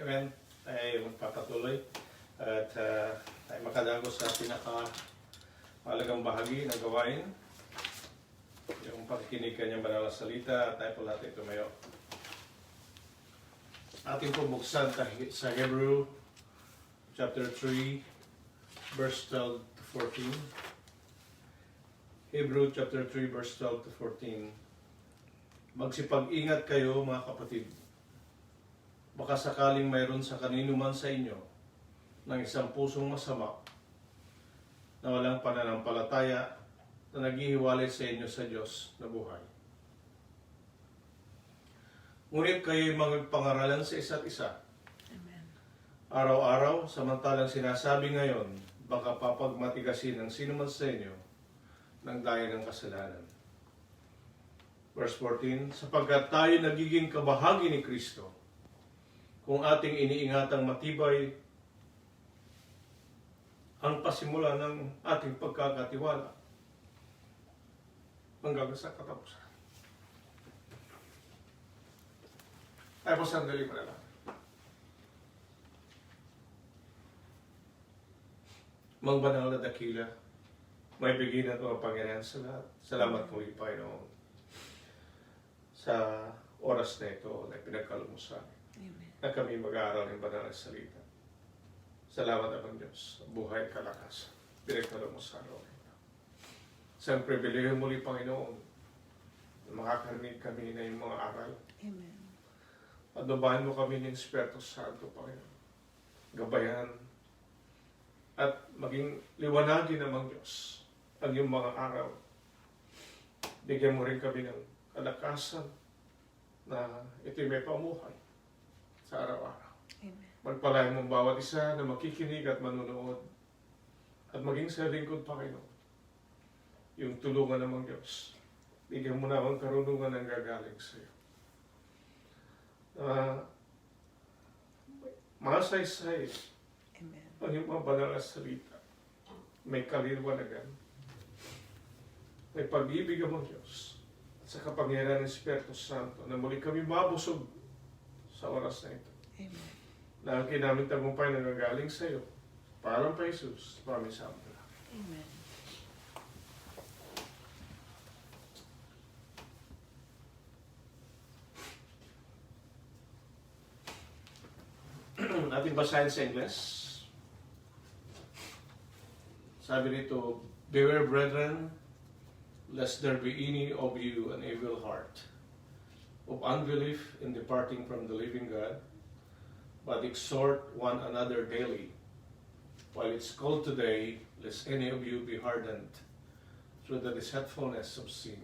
Amen. Tayo magpapatuloy at tayo makadagos sa pinaka-mahalagang bahagi ng gawain. Yung pakikinig kanyang banal na salita, tayo po natin tumayo. Ating pumuksan sa Hebrew chapter 3, verse 12 to 14. Hebrew chapter 3, verse 12 to 14. Magsipag-ingat kayo mga kapatid. Baka sakaling mayroon sa kanino man sa inyo ng isang pusong masama na walang pananampalataya na naghihiwalay sa inyo sa Diyos na buhay. Ngunit kayo'y magpangaralan sa isa't isa. Amen. Araw-araw, samantalang sinasabi ngayon, baka papagmatigasin ng sino man sa inyo ng daya ng kasalanan. Verse 14, sapagkat tayo nagiging kabahagi ni Kristo, kung ating iniingatang matibay ang pasimula ng ating pagkakatiwala hanggang sa katapusan. Ay po, sandali mo na lang. Magbanal na dakila, may bigyan at mga Panginoon sa lahat. Salamat po, Panginoon, sa oras na ito na pinagkaloob mo sa amin, Amen. na kami mag-aaral ng banal na salita. Salamat naman Diyos, buhay kalakas, pinagkaloob mo sa araw na ito. Sa pribileyo muli, Panginoon, na makakarinig kami na yung mga aral. Amen. Adobahin mo kami ng Espiritu Santo, Panginoon. Gabayan at maging liwanagin naman Diyos ang iyong mga araw. Bigyan mo rin kami ng kalakasan na ito'y may pamuhay sa araw-araw. Amen. Magpalain mong bawat isa na makikinig at manunood at maging sa lingkod, Panginoon. Yung tulungan ng Diyos. Bigyan mo na ang karunungan ng gagaling sa iyo. Masaysay Amen. ang iyong mga banal na salita. May kalinawagan. May pag-ibig ang Diyos at sa kapangyarihan ng Espiritu Santo na muli kami mabusog sa oras na ito. Amen. Na ang kinamit tagumpay na gagaling sa iyo. Parang pa Jesus, maraming salamat. Amen. Ating basahin sa English. Sabi nito, beware brethren, lest there be any of you an evil heart of unbelief in departing from the living God, but exhort one another daily, while it's called today, lest any of you be hardened through the deceitfulness of sin.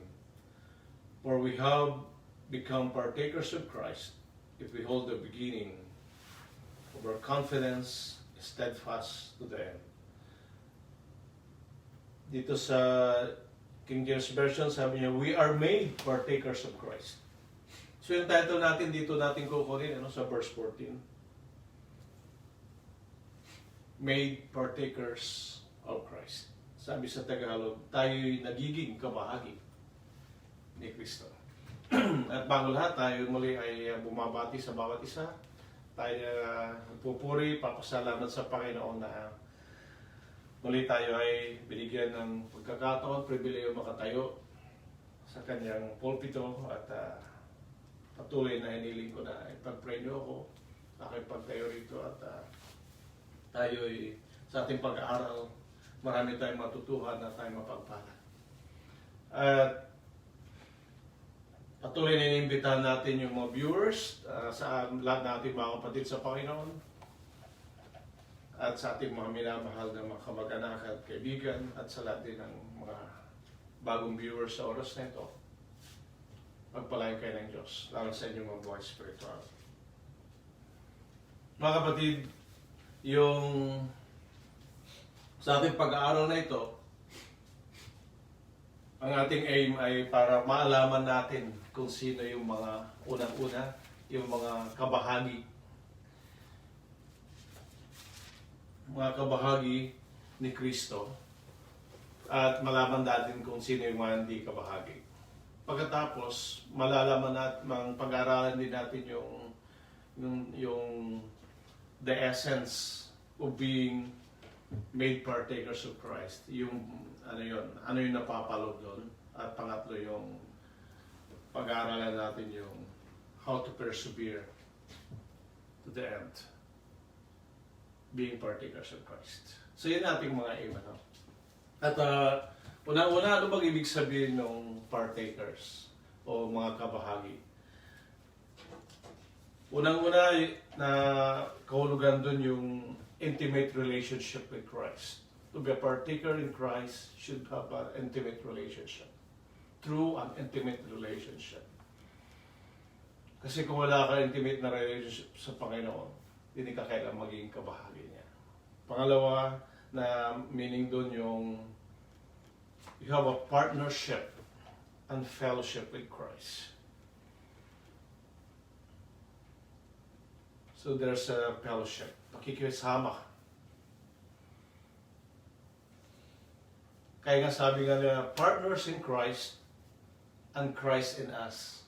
For we have become partakers of Christ, if we hold the beginning of our confidence steadfast to the end. Dito sa King James Version, sabi niya, we are made partakers of Christ. So yung title natin dito natin kukunin sa verse 14. Made partakers of Christ. Sabi sa Tagalog, tayo'y nagiging kabahagi ni Kristo. At bago lahat, tayo muli ay bumabati sa bawat isa. Tayo pupuri, papasalamat sa Panginoon na muli tayo ay binigyan ng pagkakataon, pribileyo makatayo sa kanyang pulpito at patuloy na hiniling ko na ipag-pray niyo ako sa aking pagtayo rito at tayo ay sa ating pag-aaral marami tayong matutuhan na tayong mapagpala. At patuloy na inimbitahan natin yung mga viewers sa lahat natin mga kapatid sa Panginoon at sa ating mga minamahal na mga kamag-anak at kaibigan at sa lahat din ng mga bagong viewers sa oras na ito. Magpalain kayo ng Diyos lalo sa inyong mga buhay spiritual. Mga kapatid, yung sa ating pag-aaral na ito, ang ating aim ay para maalaman natin kung sino yung mga unang-una, yung mga kabahagi ni Kristo at malaman natin kung sino yung mga hindi kabahagi. Pagkatapos, malalaman natin, pag-aaralan din natin yung the essence of being made partakers of Christ. Yung ano yung napapalo doon. At pangatlo yung pag-aaralan natin yung how to persevere to the end. Being partakers of Christ. So yun ating mga aim. Ano? At una-una, ano bang ibig sabihin ng partakers o mga kabahagi? Unang-una na kahulugan doon yung intimate relationship with Christ. To be a partaker in Christ should have an intimate relationship. Through an intimate relationship. Kasi kung wala ka intimate na relationship sa Panginoon, hindi ka kailan maging kabahagi niya. Pangalawa, na meaning doon yung you have a partnership and fellowship with Christ. So there's a fellowship, pakikisama. Kaya nga sabi nga nila, partners in Christ and Christ in us.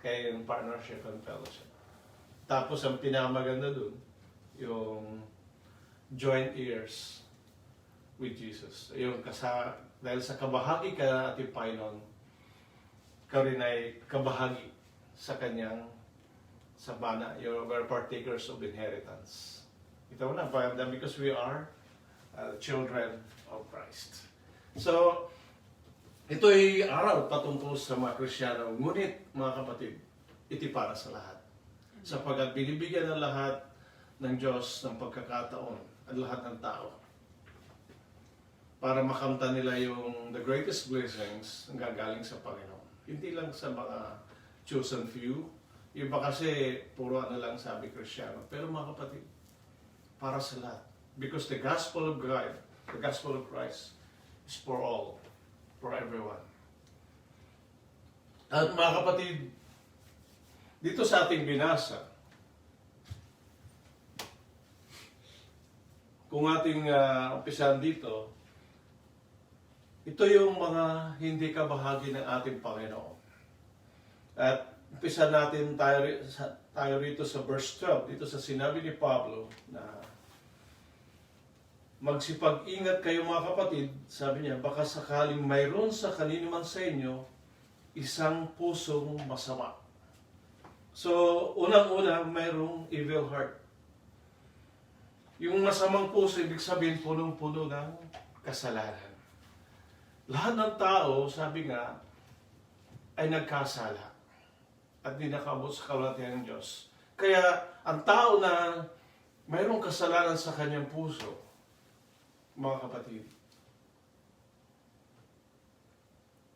Kaya yung partnership and fellowship. Tapos ang pinakamaganda dun, yung joint ears with Jesus. Yung dahil sa kabahagi ka ating Panginoon, ka rin ay kabahagi sa kanyang sabana. We're partakers of inheritance. Ito na, because we are children of Christ. So, ito'y aral patungkol sa mga Kristiyano. Ngunit, mga kapatid, iti para sa lahat. Sapagkat binibigyan ng lahat ng Diyos ng pagkakataon at lahat ng tao para makamta nila yung the greatest blessings ang gagaling sa Panginoon. Hindi lang sa mga chosen few. Iba kasi puro ano lang sabi Kristiyano. Pero mga kapatid, para sa lahat. Because the gospel of God, the gospel of Christ is for all, for everyone. At mga kapatid, dito sa ating binasa, kung ating umpisahan dito, ito yung mga hindi kabahagi ng ating Panginoon. At umpisa natin tayo rito sa verse 12, dito sa sinabi ni Pablo na magsipag-ingat kayo mga kapatid, sabi niya, baka sakaling mayroon sa kanino man sa inyo isang pusong masama. So, unang-una, mayroong evil heart. Yung masamang puso, ibig sabihin, punong-puno ng kasalanan. Lahat ng tao, sabi nga, ay nagkasala at di nakaabot sa kaluwalhatian ng Diyos. Kaya, ang tao na mayroong kasalanan sa kanyang puso, mga kapatid,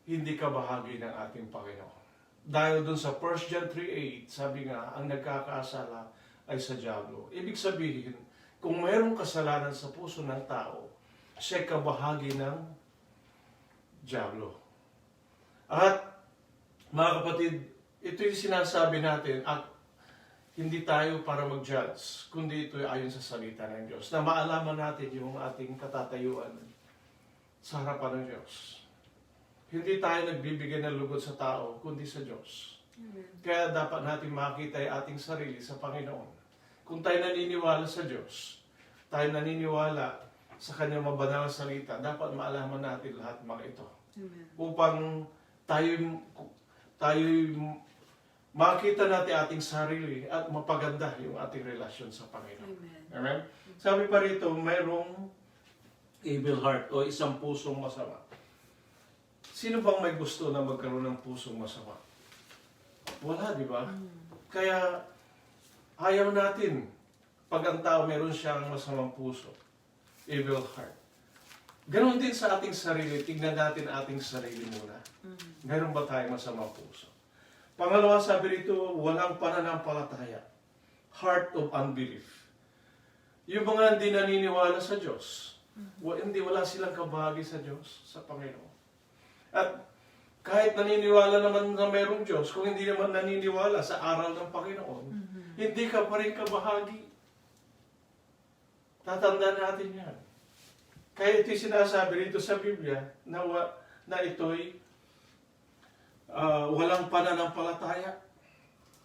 hindi ka bahagi ng ating Panginoon. Dahil dun sa 1 John 3:8, sabi nga, ang nagkakasala ay sa diablo. Ibig sabihin, kung mayroong kasalanan sa puso ng tao, siya kabahagi ng diablo. At, mga kapatid, ito yung sinasabi natin at hindi tayo para mag-judge, kundi ito ay ayon sa salita ng Diyos. Na maalaman natin yung ating katatayuan sa harapan ng Diyos. Hindi tayo nagbibigay ng lugod sa tao, kundi sa Diyos. Amen. Kaya dapat natin makita yung ating sarili sa Panginoon. Kung tayo naniniwala sa Diyos, tayo naniniwala sa Kanyang mabanal na salita, dapat maalaman natin lahat mga ito. Amen. Upang tayo makita natin ating sarili at mapaganda yung ating relasyon sa Panginoon. Amen. Amen? Sabi pa rito, mayroong evil heart o isang pusong masama. Sino bang may gusto na magkaroon ng pusong masama? Wala, di ba? Kaya ayaw natin pag ang tao meron siyang masamang puso, evil heart. Ganon din sa ating sarili, tignan natin ating sarili muna. Meron ba tayong masamang puso? Pangalawa, sabi rito, walang pananampalataya. Heart of unbelief. Yung mga hindi naniniwala sa Diyos, wala silang kabahagi sa Diyos, sa Panginoon. At kahit naniniwala naman na mayroong Diyos, kung hindi naman naniniwala sa aral ng Panginoon, hindi ka pa rin kabahagi. Tatandaan natin yan. Kaya ito'y sinasabi rito sa Biblia na ito'y walang pananampalataya.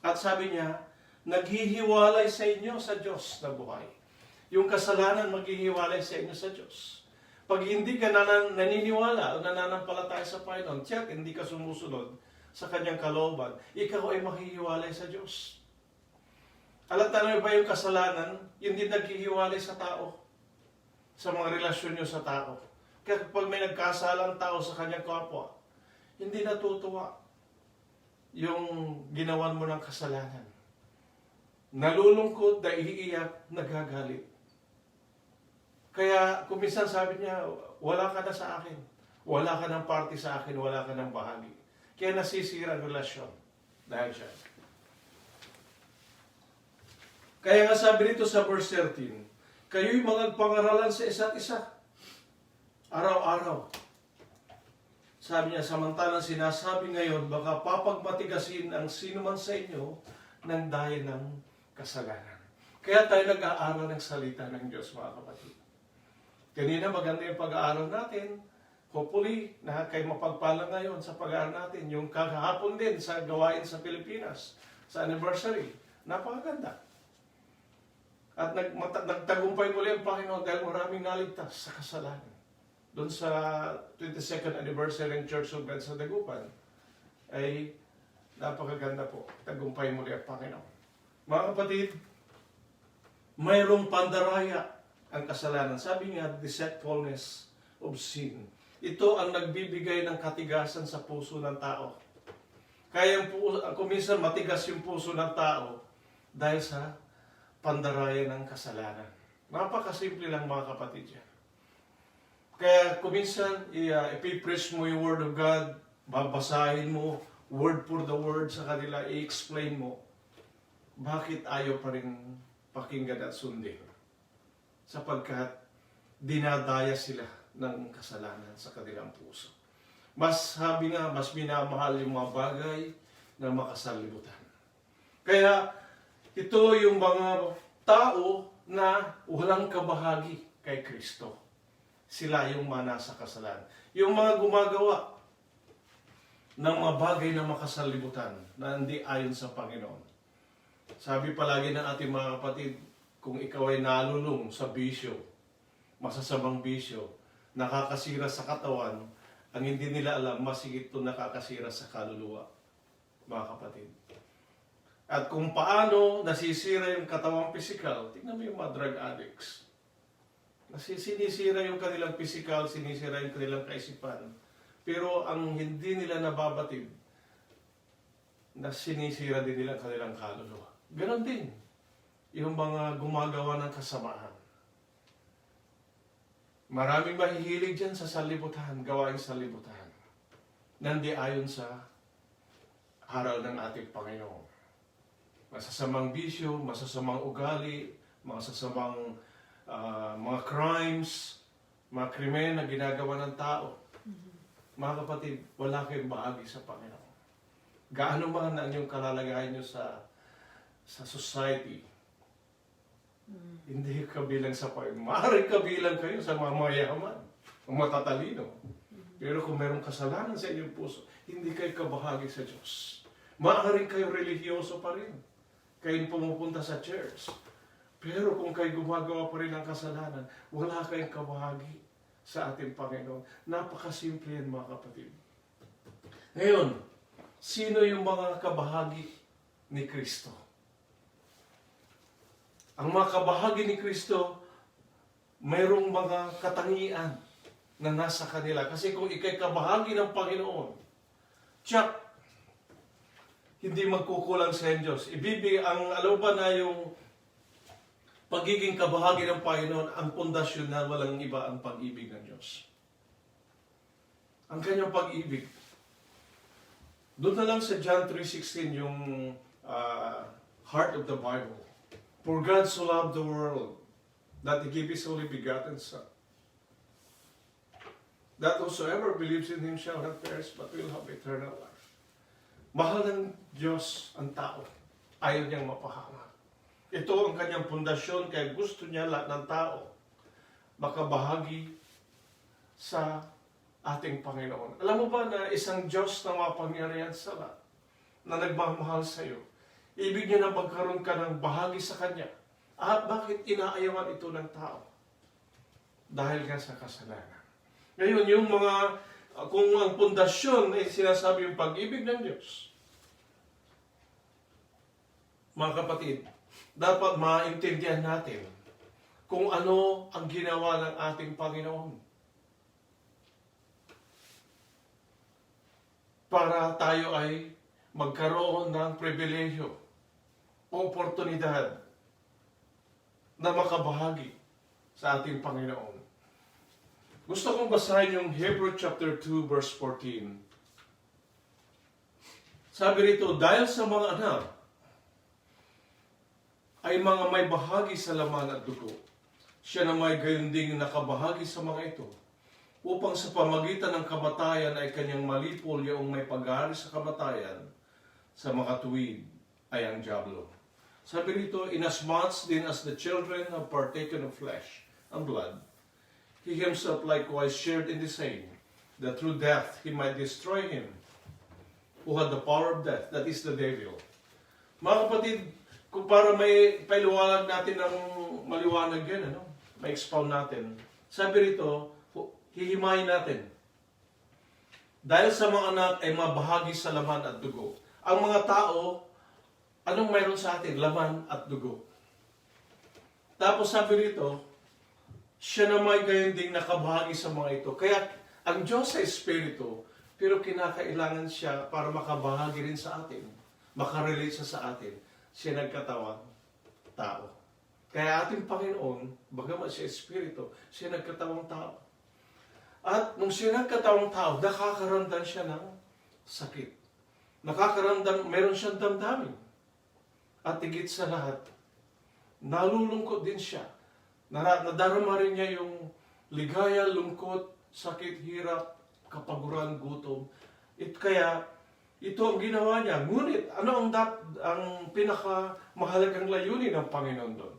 At sabi niya, naghihiwalay sa inyo sa Diyos na buhay. Yung kasalanan maghihiwalay sa inyo sa Diyos. Pag hindi ka naniniwala o nananampalataya sa Panginoon, tiyak, hindi ka sumusunod sa kanyang kalooban, ikaw ay mahihiwalay sa Diyos. Alam tayo ba yung kasalanan, hindi naghihiwalay sa tao, sa mga relasyon nyo sa tao. Kaya kapag may nagkasalang tao sa kanyang kapwa, hindi natutuwa yung ginawan mo ng kasalanan. Nalulungkot, naiiyak, nagagalit. Kaya kung minsan sabi niya, wala ka na sa akin. Wala ka ng party sa akin, wala ka ng bahagi. Kaya nasisira ang relasyon. Dahil siya. Kaya nga sabi rito sa verse 13, kayo'y magpangaralan sa isa't isa. Araw-araw. Sabi niya, samantalang sinasabi ngayon, baka papagmatigasin ang sino man sa inyo ng daya ng kasalanan. Kaya tayo nag-aaral ng salita ng Diyos, mga kapatid. Kanina maganda yung pag-aaral natin. Hopefully, na kayo mapagpala ngayon sa pag-aaral natin. Yung kahapon din sa gawain sa Pilipinas, sa anniversary. Napakaganda. At nagtagumpay muli ang Panginoon dahil maraming naligtas sa kasalanan. Doon sa 22nd anniversary ng Church of God sa Dagupan, ay napakaganda po. Tagumpay muli ang Panginoon. Mga kapatid, mayroong pandaraya ang kasalanan. Sabi nga, deceitfulness of sin. Ito ang nagbibigay ng katigasan sa puso ng tao. Kaya kung minsan matigas yung puso ng tao dahil sa pandaraya ng kasalanan. Napakasimple lang mga kapatid yan. Kaya kung minsan ipipreach mo yung Word of God, babasahin mo, word for the word sa kanila, i-explain mo, bakit ayaw pa rin pakinggan at sundin? Sapagkat dinadaya sila ng kasalanan sa kanilang puso. Mas minamahal yung mga bagay na makasalibutan. Kaya ito yung mga tao na walang kabahagi kay Kristo. Sila yung nasa kasalanan. Yung mga gumagawa ng mga bagay na makasalibutan na hindi ayon sa Panginoon. Sabi palagi ng ating mga kapatid, kung ikaw ay nalulung sa bisyo, masasamang bisyo, nakakasira sa katawan, ang hindi nila alam, masigit ito nakakasira sa kaluluwa, mga kapatid. At kung paano nasisira yung katawang pisikal, tingnan mo yung mga drug addicts. Sinisira yung kanilang pisikal, sinisira yung kanilang kaisipan. Pero ang hindi nila nababatid, na sinisira din nila kanilang kaluluwa. Ganon din yung mga gumagawa ng kasamaan. Maraming mahihilig dyan sa salibutan, gawain salibutan. Nandi ayon sa aral ng ating Panginoon. Masasamang bisyo, masasamang ugali, masasamang mga crimes, mga krimen na ginagawa ng tao. Mga kapatid, wala kayong bahagi sa Panginoon. Gaano man ang inyong kalalagayan nyo sa society, hindi kabilang sa Panginoon. Maaaring kabilang kayo sa mga mayaman, ang matatalino. Pero kung mayroong kasalanan sa inyong puso, hindi kayo kabahagi sa Diyos. Maaaring kayo religyoso pa rin. Kayo pumupunta sa church. Pero kung kayo gumagawa pa rin ng kasalanan, wala kayong kabahagi sa ating Panginoon. Napakasimple yan, mga kapatid. Ngayon, sino yung mga kabahagi ni Kristo? Ang mga kabahagi ni Kristo, mayroong mga katangian na nasa kanila. Kasi kung ikay kabahagi ng Panginoon, tiyak, hindi magkukulang sa Diyos. Alam ba na yung pagiging kabahagi ng Panginoon, ang pundasyon na walang iba ang pag-ibig ng Diyos. Ang kanyang pag-ibig. Doon na lang sa John 3:16 yung heart of the Bible. For God so loved the world that He gave His only begotten Son, that whosoever believes in Him shall not perish but will have eternal life. Mahal ng Diyos ang tao. Ayaw niyang mapahama. Ito ang kanyang pundasyon, kaya gusto niya lahat ng tao makabahagi sa ating Panginoon. Alam mo ba na isang Diyos na mapangyarihan sa lahat, na nagmamahal sa iyo, Ibig niya na magkaroon ka ng bahagi sa Kanya. At bakit inaayawan ito ng tao? Dahil nga sa kasalanan. Ngayon, yung mga, kung ang pundasyon ay sinasabi yung pag-ibig ng Diyos, mga kapatid, dapat maintindihan natin kung ano ang ginawa ng ating Panginoon. Para tayo ay magkaroon ng pribilehyo o oportunidad na makabahagi sa ating Panginoon. Gusto kong basahin yung Hebrew chapter 2 verse 14. Sabi rito, dahil sa mga anak ay mga may bahagi sa laman at dugo, siya na may gayon ding nakabahagi sa mga ito, upang sa pamagitan ng kamatayan ay kanyang malipol yung may pag-aari sa kamatayan, sa makatuwid ay ang diablo. Sabi rito, inasmuch din as the children have partaken of flesh and blood, he himself likewise shared in the same, that through death he might destroy him who had the power of death, that is the devil. Mga kapatid, kung para may pailuwalag natin ng maliwanag yan, may expound natin. Sabi rito, hihimayin natin. Dahil sa mga anak ay mabahagi sa laman at dugo. Ang mga tao, anong mayroon sa atin? Laman at dugo. Tapos sabi rito, siya na may gayon ding nakabahagi sa mga ito. Kaya ang Diyos ay Espiritu, pero kinakailangan siya para makabahagi rin sa atin. Makarelate siya sa atin. Siya nagkatawang tao. Kaya ating Panginoon, bagamat siya Espiritu, siya nagkatawang tao. At nung siya nagkatawang tao, nakakaramdam siya ng sakit. Nakakaramdam, meron siyang damdamin. At higit sa lahat, nalulungkot din siya. Nadarama rin niya yung ligaya, lungkot, sakit, hirap, kapaguran, gutom. Kaya, ito ang ginawa niya. Ngunit, ano ang pinakamahalagang layunin ng Panginoon doon?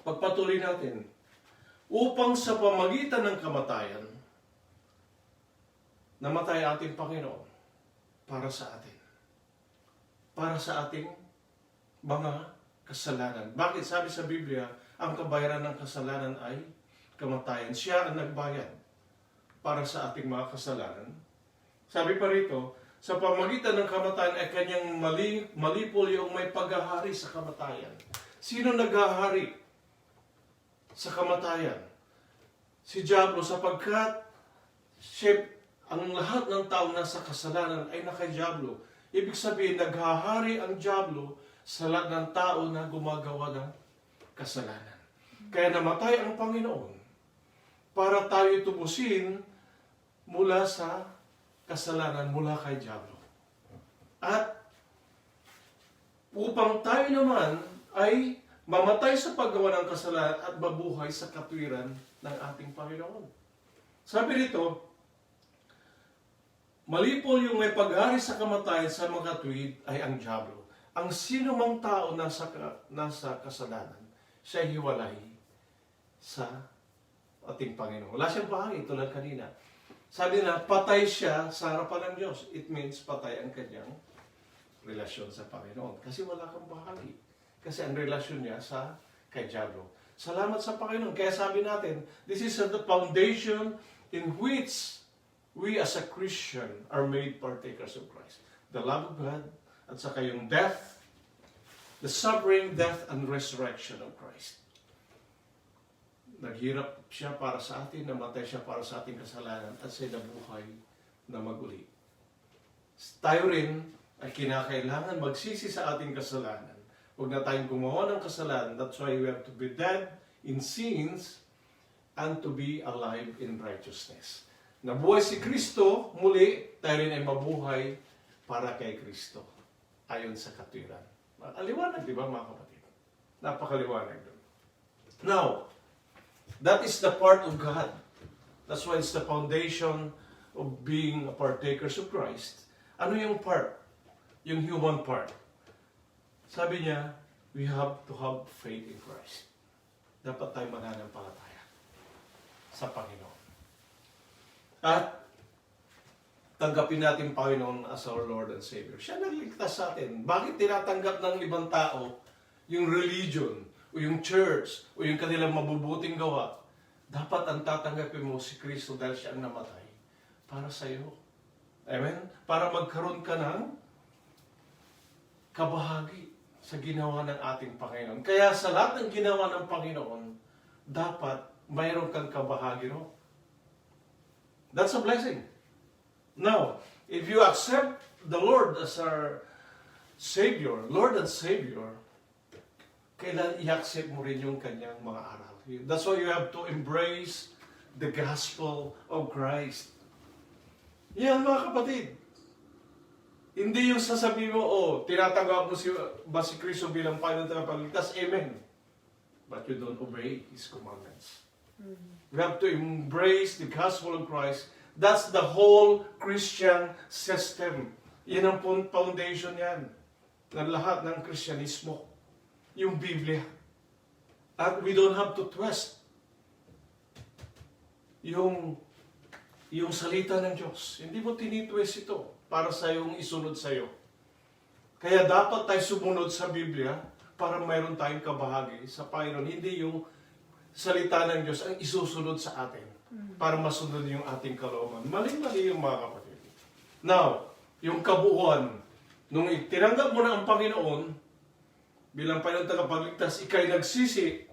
Pagpatuloy natin. Upang sa pamagitan ng kamatayan, namatay ating Panginoon para sa atin. Para sa ating mga kasalanan. Bakit? Sabi sa Biblia, ang kabayaran ng kasalanan ay kamatayan. Siya ang nagbayad para sa ating mga kasalanan. Sabi pa rito, sa pamagitan ng kamatayan ay kanyang malipol yung may paghahari sa kamatayan. Sino naghahari sa kamatayan? Si Diablo, sapagkat ang lahat ng tao nasa kasalanan ay naka-Diablo. Ibig sabihin, naghahari ang Diablo sa lahat ng tao na gumagawa ng kasalanan. Kaya namatay ang Panginoon para tayo tubusin mula sa kasalanan, mula kay Diablo. At upang tayo naman ay mamatay sa paggawa ng kasalanan at mabuhay sa katwiran ng ating Panginoon. Sabi rito, malipol yung may paghari sa kamatayan sa mga katwid ay ang Diablo. Ang sino mang tao nasa kasalanan, siya hiwalay sa ating Panginoon. Wala siyang bahagi, tulad kanina. Sabi na, patay siya sa harapan ng Diyos. It means patay ang kanyang relasyon sa Panginoon. Kasi wala kang bahagi. Kasi ang relasyon niya kay Diablo. Salamat sa Panginoon. Kaya sabi natin, this is the foundation in which we as a Christian are made partakers of Christ. The love of God, at saka yung death, the suffering, death, and resurrection of Christ. Naghirap siya para sa atin, namatay siya para sa ating kasalanan, at siya nabuhay na maguli. Tayo rin ay kinakailangan magsisi sa ating kasalanan. Huwag na tayong gumawa ng kasalanan. That's why we have to be dead in sins and to be alive in righteousness. Nabuhay si Kristo, muli, tayo rin ay mabuhay para kay Kristo. Ayon sa katwiran. Aliwanag, di ba mga kapatid? Napakaliwanag doon. Now, that is the part of God. That's why it's the foundation of being a partakers of Christ. Ano yung part? Yung human part. Sabi niya, we have to have faith in Christ. Dapat tayo mananampalataya sa Panginoon. At tanggapin natin Panginoon as our Lord and Savior. Siya nagligtas sa atin. Bakit tinatanggap ng ibang tao yung religion, o yung church, o yung kanilang mabubuting gawa? Dapat ang tatanggapin mo si Kristo dahil siya ang namatay para sa iyo. Amen? Para magkaroon ka ng kabahagi sa ginawa ng ating Panginoon. Kaya sa lahat ng ginawa ng Panginoon, dapat mayroon kang kabahagi ro. That's a blessing. Now, if you accept the Lord as our Savior, Lord and Savior, kailan i-accept mo rin yung kanyang mga aral. That's why you have to embrace the gospel of Christ. Yan mga kapatid. Hindi yung sasabihin mo, tinatanggap mo ba si Kristo bilang Panginoon at Tagapagligtas? Amen. But you don't obey His commandments. We have to embrace the gospel of Christ. That's the whole Christian system. Yan ang foundation yan ng lahat ng Kristyanismo. Yung Biblia. At we don't have to twist yung salita ng Diyos. Hindi mo tinitwist ito para sa yung isunod sa iyo. Kaya dapat tayo sumunod sa Biblia para mayroon tayong kabahagi sa Panginoon. Hindi yung salita ng Diyos ang isusunod sa atin para masunod yung ating kalooban. Mali-mali yung mga kapatid. Now, yung kabuuan, nung tinanggap mo na ang Panginoon bilang Panginoon tagapagligtas, ikay nagsisi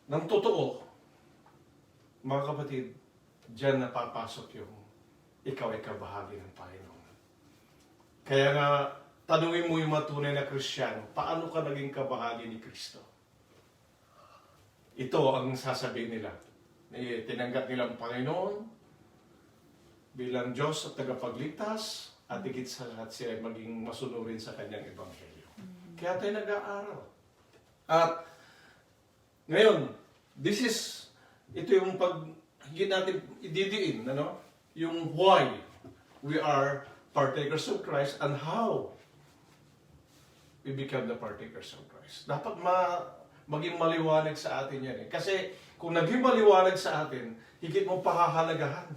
ng totoo, mga kapatid, diyan napapasok yung ikaw ay kabahagi ng Panginoon. Kaya nga, tanungin mo yung matunay na Kristiyano, paano ka naging kabahagi ni Kristo? Ito ang sasabihin nila. Tinanggap nilang Panginoon bilang Diyos at tagapagligtas at higit sa lahat sila maging masunurin sa kanyang ebanghelyo. Kaya tayo nag-aaral. At ngayon, ito yung hindi natin ididiin, yung why we are partakers of Christ and how we become the partakers of Christ. Dapat maging maliwanag sa atin yan. Kasi kung naging maliwanag sa atin, higit mong pahahalagahan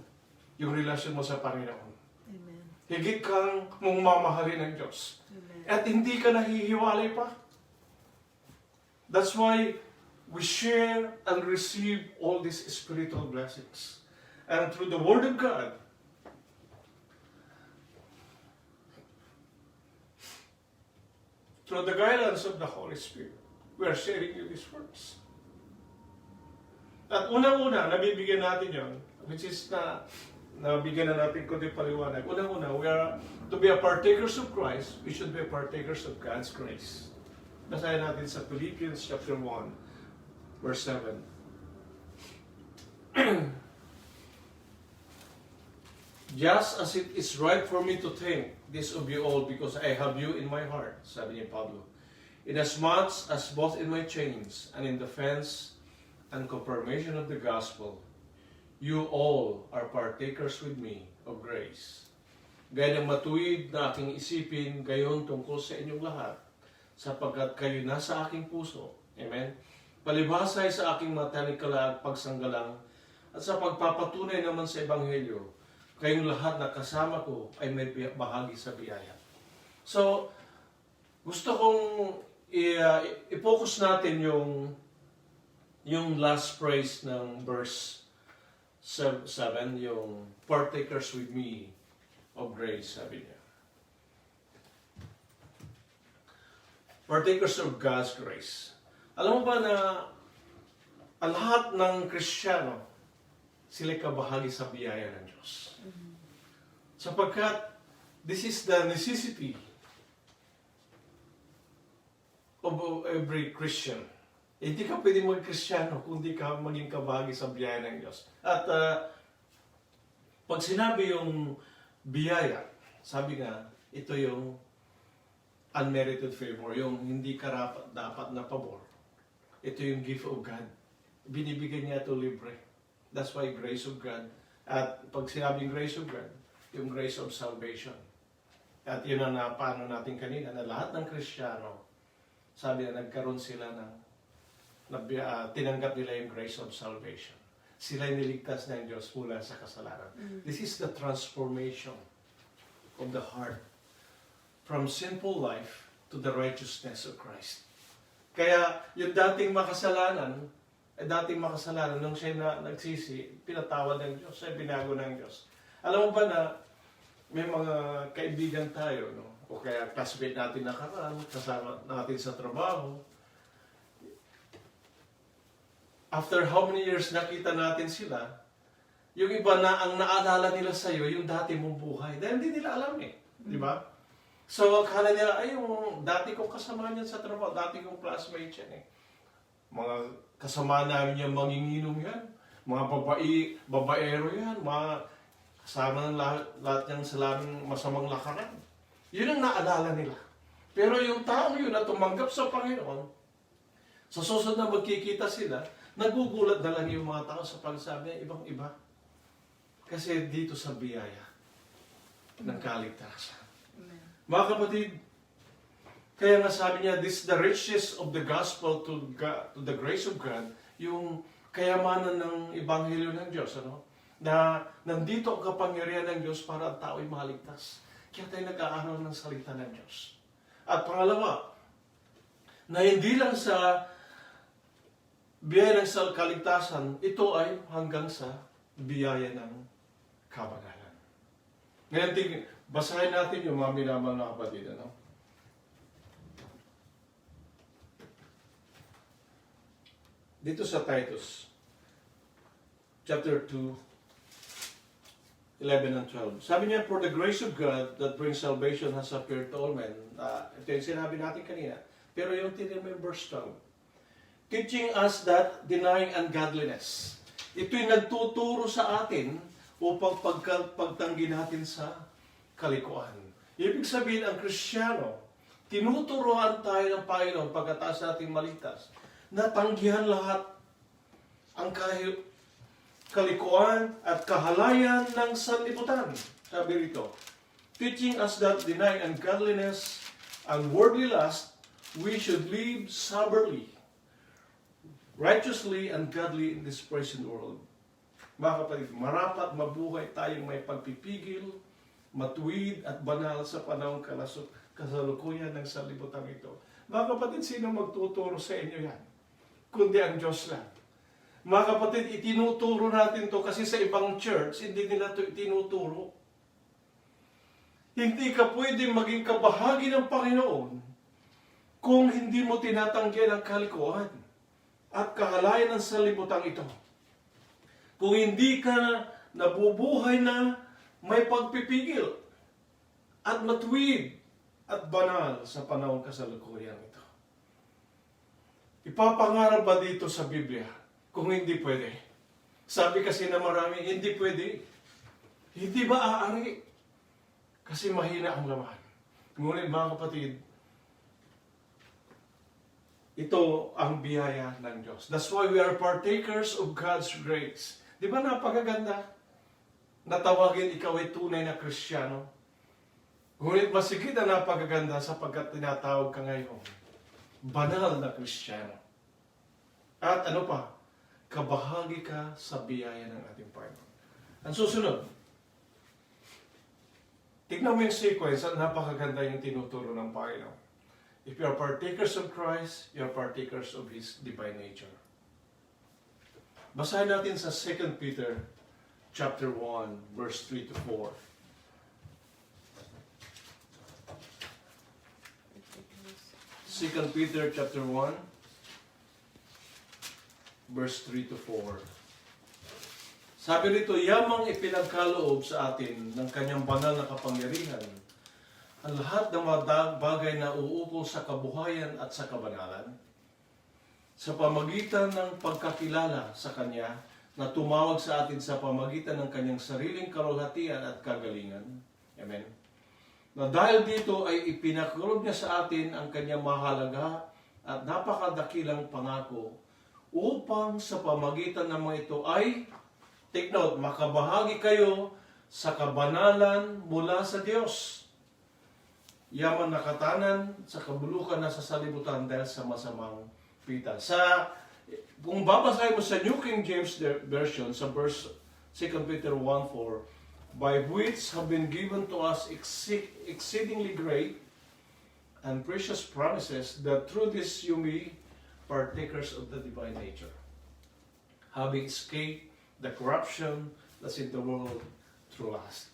yung relasyon mo sa Panginoon. Amen. Higit kang mong mamahalin ng Diyos. Amen. At hindi ka nahihiwalay pa. That's why we share and receive all these spiritual blessings. And through the Word of God, through the guidance of the Holy Spirit, we are sharing you these words. At unang-una, nabibigyan natin yon, which is nabigyan na natin kundi paliwanag. Unang-una, we are to be a partakers of Christ, we should be a partakers of God's grace. Basahin natin sa Philippians chapter 1, verse 7. Just as it is right for me to think this of you all because I have you in my heart, sabi ni Pablo. Inasmuch as both in my chains and in defense and confirmation of the gospel, you all are partakers with me of grace. Gaya ng matuwid na aking isipin gayon tungkol sa inyong lahat, sapagkat kayo nasa aking puso. Amen? Palibhasa ay sa aking matalikala at pagsanggalang, at sa pagpapatunay naman sa Ebanghelyo, kayong lahat na kasama ko ay may bahagi sa biyaya. So, gusto kong i-focus natin yung last phrase ng verse 7, yung partakers with me of grace, sabi niya. Partakers of God's grace. Alam mo ba na ang lahat ng Kristiyano, sila kabahagi sa biyaya ng Diyos. Sapagkat this is the necessity of every Christian. Hindi ka pwede mag-Kristiyano kung hindi ka maging kabahagi sa biyaya ng Diyos. At pag sinabi yung biyaya, sabi nga, ito yung unmerited favor, yung hindi dapat na pabor. Ito yung gift of God. Binibigyan niya ito libre. That's why grace of God. At pag sinabing grace of God, yung grace of salvation. At yun ang paano natin kanina, na lahat ng Kristiyano, sabi na nagkaroon sila ng tinanggap nila yung grace of salvation. Sila'y niligtas ng Diyos mula sa kasalanan. This is the transformation of the heart from sinful life to the righteousness of Christ. Kaya yung dating makasalanan, nung siya nagsisi, pinatawad ng Diyos, ay binago ng Diyos. Alam mo ba na may mga kaibigan tayo, no? O kaya classmate natin nakaraan, kasama natin sa trabaho. After how many years nakita natin sila, yung iba na ang naalala nila sa'yo, yung dati mong buhay. Dahil hindi nila alam eh. Di ba? So, akala nila, ay, yung dati kong kasama niyan sa trabaho, dati kong classmate yan eh. Mga kasama namin yung manginginom yan, mga babaero yan, mga kasama ng lahat niyang salaming masamang lakaran. Yun ang naalala nila. Pero yung taong yun na tumanggap sa Panginoon, sa susunod na magkikita sila, nagugulat na lang yung mga tao sa pagsabi niya, ibang-iba. Kasi dito sa biyaya ng kaligtasan. Mga kapatid, kaya nga sabi niya, this is the riches of the gospel to the grace of God, yung kayamanan ng ebanghelyo ng Diyos, ano? Na nandito ang kapangyarihan ng Diyos para ang tao ay maligtas. Kaya tayo nag-aaral ng salita ng Diyos. At pangalawa, na hindi lang sa biyaya ng kaligtasan, ito ay hanggang sa biyaya ng kabanalan. Ngayon, basahin natin yung mga minamahal na kapatid, ano? Dito sa Titus, chapter 2, 11 and 12. Sabi niya, for the grace of God that brings salvation has appeared to all men. Ito yung sinabi natin kanina. Pero yung tinirma yung verse 12. Teaching us that denying ungodliness. Ito'y nagtuturo sa atin upang pagtanggi natin sa kalikuan. Ibig sabihin, ang Kristiyano, tinuturuan tayo ng Panginoon pagkatapos natin maligtas, na tanggihan lahat ang kalikuan at kahalayan ng sanlibutan. Sabi rito, teaching us that denying ungodliness and worldly lust, we should live soberly, righteously, and godly in this present world. Mga kapatid, marapat mabuhay tayong may pagpipigil, matuwid at banal sa panahong kasalukuyan ng sanlibutan ito. Mga kapatid, sino magtuturo sa inyo yan? Kundi ang Diyos lang. Mga kapatid, itinuturo natin to kasi sa ibang church, hindi nila to itinuturo. Hindi ka pwedeng maging kabahagi ng Panginoon kung hindi mo tinatanggihan ang kalikuan at kahalayan ng sanlibutan ito. Kung hindi ka nabubuhay na may pagpipigil at matuwid at banal sa panahon kasalukuyan ito. Ipapangarap ba dito sa Biblia kung hindi pwede? Sabi kasi na marami, hindi pwede. Hindi maaari. Kasi mahina ang laman. Ngunit mga kapatid, ito ang biyaya ng Diyos. That's why we are partakers of God's grace. Di ba napakaganda? Natawagin ikaw ay tunay na Kristiyano. Ngunit masigit na napakaganda sapagkat tinatawag ka ngayon banal na Kristiyano. At ano pa? Kabahagi ka sa biyaya ng ating Panginoon. Ang susunod, tignan mo yung sequence at napakaganda yung tinuturo ng Panginoon. If you are partakers of Christ, you are partakers of His divine nature. Basahin natin sa 2 Peter chapter 1, verse 3 to 4. Second Peter chapter 1, verse 3 to 4. Sabi rito, yamang ipinagkaloob sa atin ng kanyang banal na kapangyarihan ang lahat ng mga bagay na uukol sa kabuhayan at sa kabanalan, sa pamagitan ng pagkakilala sa Kanya na tumawag sa atin sa pamagitan ng Kanyang sariling kalulhatian at kagalingan. Amen. Na dahil dito ay ipinakulob niya sa atin ang Kanyang mahalaga at napakadakilang pangako upang sa pamagitan ng mga ito ay, take note, makabahagi kayo sa kabanalan mula sa Diyos. Yaman na katanan sa kabulukan na sa salibutan dahil sa masamang pita. Sa Kung babasahin mo sa New King James Version, sa verse 2 Peter 1:4, by which have been given to us exceedingly great and precious promises, that through this you may partakers of the divine nature, having escaped the corruption that's in the world through lust.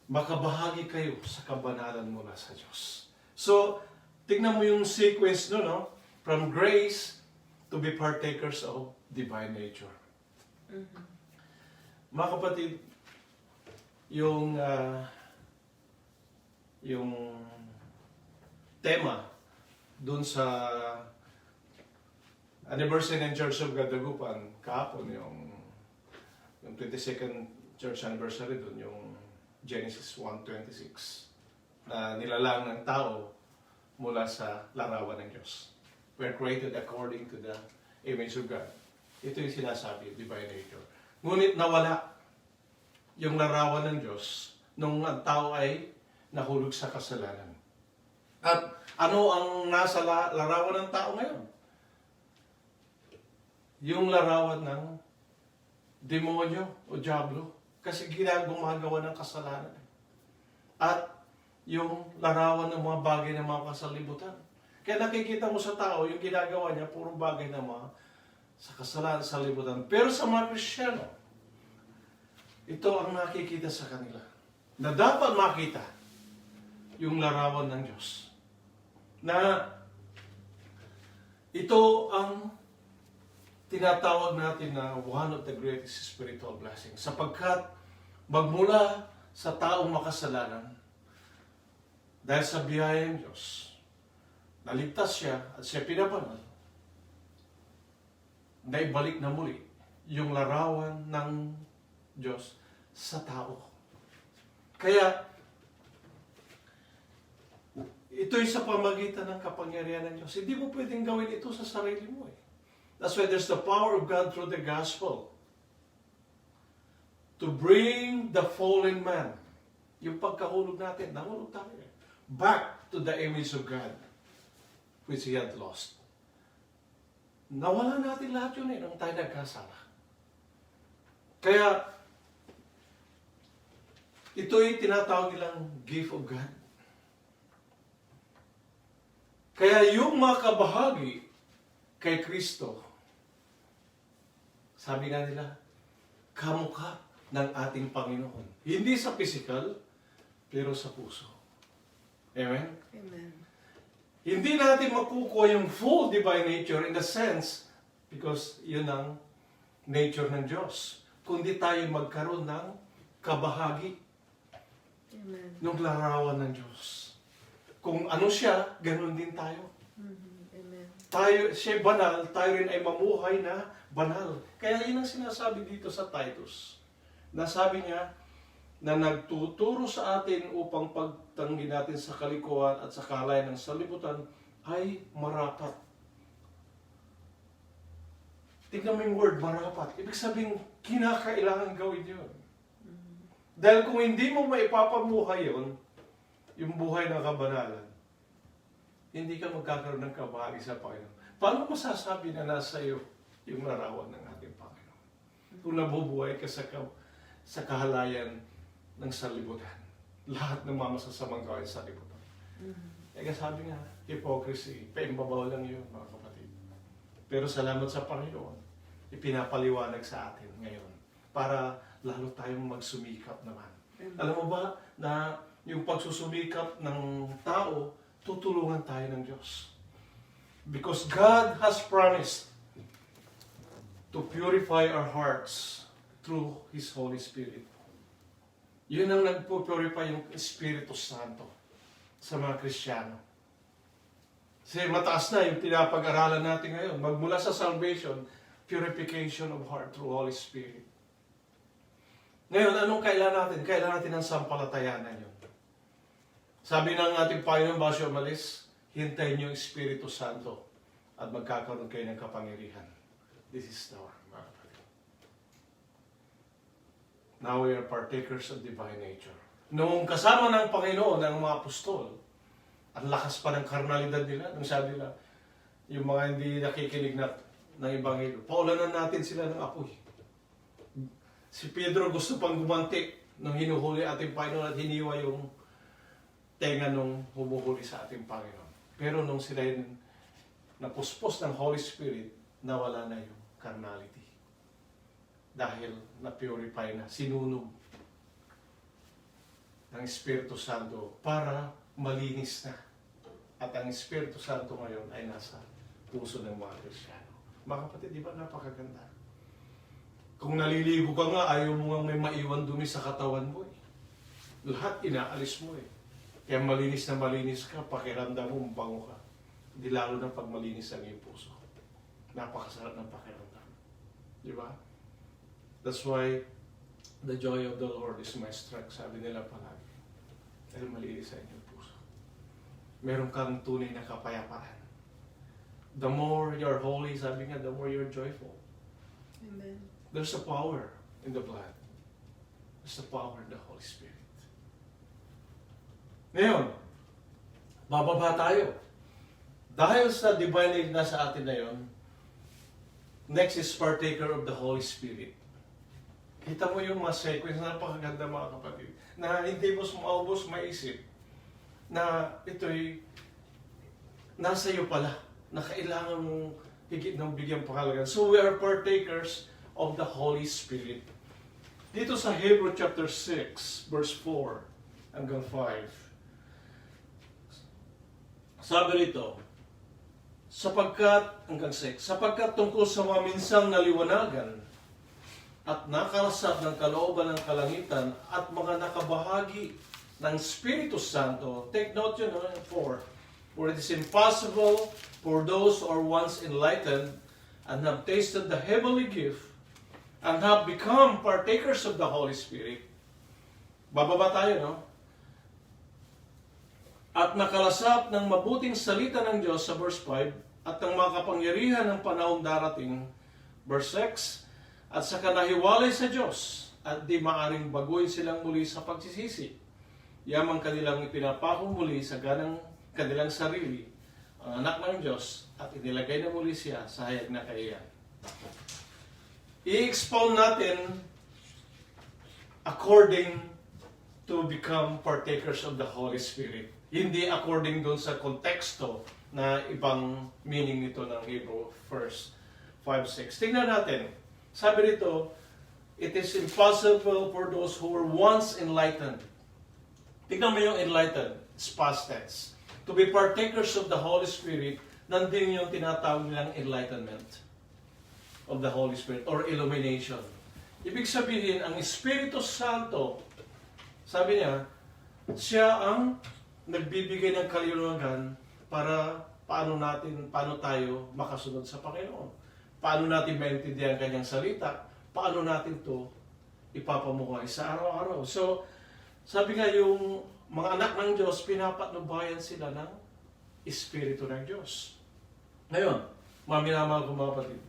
Makabahagi kayo sa kabanalan mula sa Diyos. So, tignan mo yung sequence no, no? From grace to be partakers of divine nature. Mga kapatid, yung tema dun sa anniversary ng Church of God Dagupan, kahapon yung 22nd church anniversary dun, yung Genesis 1:26, na nilalang ng tao mula sa larawan ng Diyos. We're created according to the image of God. Ito yung sinasabi, divine nature. Ngunit nawala yung larawan ng Diyos nung ang tao ay nahulog sa kasalanan. At ano ang nasa larawan ng tao ngayon? Yung larawan ng demonyo o diablo. Kasi gumagawa ng kasalanan. At yung larawan ng mga bagay ng mga kasalibutan. Kaya nakikita mo sa tao, yung ginagawa niya, puro bagay na mga sa kasalanan, sa libutan. Pero sa mga Kristiyano, ito ang nakikita sa kanila. Na dapat makita yung larawan ng Diyos. Na ito ang tinatawag natin na one of the greatest spiritual blessings. Sapagkat magmula sa taong makasalanan, dahil sa biyaya ng Diyos, naligtas siya at siya pinabanal, naibalik na muli yung larawan ng Diyos sa tao. Kaya, ito'y sa pamagitan ng kapangyarihan ng Diyos. Hindi mo pwedeng gawin ito sa sarili mo eh. That's why there's the power of God through the gospel to bring the fallen man, yung pagkahulog natin, nahulog tayo eh, back to the image of God which he had lost. Nawala natin lahat yun eh nang tayo nagkasala. Kaya ito'y tinatawag nilang gift of God. Kaya yung mga kabahagi kay Kristo, sabi nga nila, kamukha ng ating Panginoon. Hindi sa physical, pero sa puso. Amen? Amen. Hindi natin makukuha yung full divine nature in the sense, because yun ang nature ng Diyos, kundi tayo magkaroon ng kabahagi Amen. ng larawan ng Diyos. Kung ano siya, ganun din tayo. Amen. Tayo, siya banal, tayo rin ay mamuhay na banal. Kaya yun ang sinasabi dito sa Titus. Nasabi niya na nagtuturo sa atin upang pagtanggi natin sa kalikuan at sa kalayan ng salibutan ay marapat. Tignan mo yung word, marapat. Ibig sabihin, kinakailangan gawin yun. Dahil kung hindi mo maipapamuhay yun, yung buhay ng kabanalan, hindi ka magkakaroon ng kabahagi sa Panginoon. Paano masasabi na nasa iyo yung larawan ng ating Panginoon? Kung nabubuhay ka sa kahalayan ng salibutan. Lahat ng mga masasamang gawin sa libutan. Kaya sabi nga, hypocrisy, paimbabaw lang yun, mga kapatid. Pero salamat sa Panginoon, ipinapaliwanag sa atin ngayon para lalo tayong magsumikap naman. Alam mo ba na yung pagsusumikap ng tao, tutulungan tayo ng Diyos. Because God has promised to purify our hearts through His Holy Spirit. Yun ang nagpo-purify yung Espiritu Santo sa mga Kristiyano. Kasi mataas na yung pinapag-aralan natin ngayon. Magmula sa salvation, purification of heart through Holy Spirit. Ngayon, anong kailangan natin? Kailangan natin ng sampalatayanan yun. Sabi ng ating Panginoon bago siya umalis, hintayin niyo yung Espiritu Santo at magkakaroon kayo ng kapangyarihan. This is the one, mga kapatid. Now we are partakers of divine nature. Noong kasama ng Panginoon, ng mga apostol, ang lakas pa ng karnalidad nila. Nung sabi nila, Yung mga hindi nakikinig ng Ebanghelyo. Paulanan natin sila ng apoy. Si Pedro gusto pang gumanti nung hinuhuli ating Panginoon at hiniwa yung tenga nung humuhuli sa ating Panginoon. Pero nung sila yung napuspos ng Holy Spirit, nawala na yung carnality. Dahil na-purify na, sinunog ng Espiritu Santo para malinis na. At ang Espiritu Santo ngayon ay nasa puso ng mga Kristiyano. Mga kapatid, di ba napakaganda? Kung naliligo ka nga, ayaw mo nga may maiwan dumi sa katawan mo eh. Lahat inaalis mo eh. Kaya malinis na malinis ka, pakiramdam mo, bango ka. Hindi lalo na pag malinis ang iyong puso. Napakasarap ng pakiramdam. Di ba? That's why the joy of the Lord is my strength, sabi nila palagi. Dahil malinis sa inyong puso. Meron kang tunay na kapayapaan. The more you're holy, sabi nga, the more you're joyful. Amen. There's a power in the blood. There's a power in the Holy Spirit. Ngayon, bababa tayo. Dahil sa divine life na sa atin na yun, next is partaker of the Holy Spirit. Kita mo yung mga sequence na napakaganda mga kapatid. Na hindi mo maubos maisip na ito'y nasa iyo pala. Na kailangan mong higit ng bigyan pakalagan. So we are partakers of the Holy Spirit. Dito sa Hebrew chapter 6, verse 4 hanggang 5. Sabi rito, hanggang 6, sapagkat tungkol sa mga minsang naliwanagan at nakalasap ng kalooban ng kalangitan at mga nakabahagi ng Espiritu Santo, take note yun, 4, for it is impossible for those who are once enlightened and have tasted the heavenly gift and have become partakers of the Holy Spirit. Bababa tayo, no? At nakalasap ng mabuting salita ng Diyos sa verse 5 at ng mga kapangyarihan ng panahong darating, verse 6, at sa kanahiwalay sa Diyos at di maaring baguhin silang muli sa pagsisisi. Yamang kanilang ipinapako muli sa ganang kanilang sarili, ang anak ng Diyos, at inilagay na muli siya sa hayag na kaiyan. I-expound natin according to become partakers of the Holy Spirit. Hindi according doon sa konteksto na ibang meaning nito ng Hebrew verse 5-6. Tingnan natin. Sabi rito, it is impossible for those who were once enlightened. Tingnan mo yung enlightened. It's past tense. To be partakers of the Holy Spirit, nandun yung tinatawag nilang enlightenment of the Holy Spirit or illumination. Ibig sabihin, ang Espiritu Santo, sabi niya, siya ang nagbibigay ng kaliwanagan para paano tayo makasunod sa Panginoon. Paano natin maintindihan ang kanyang salita, paano natin to ipapamuhay sa araw-araw. So, sabi nga yung mga anak ng Diyos, pinapatnubayan sila ng Espiritu ng Diyos. Ngayon, mga minamahal kong mga kapatid,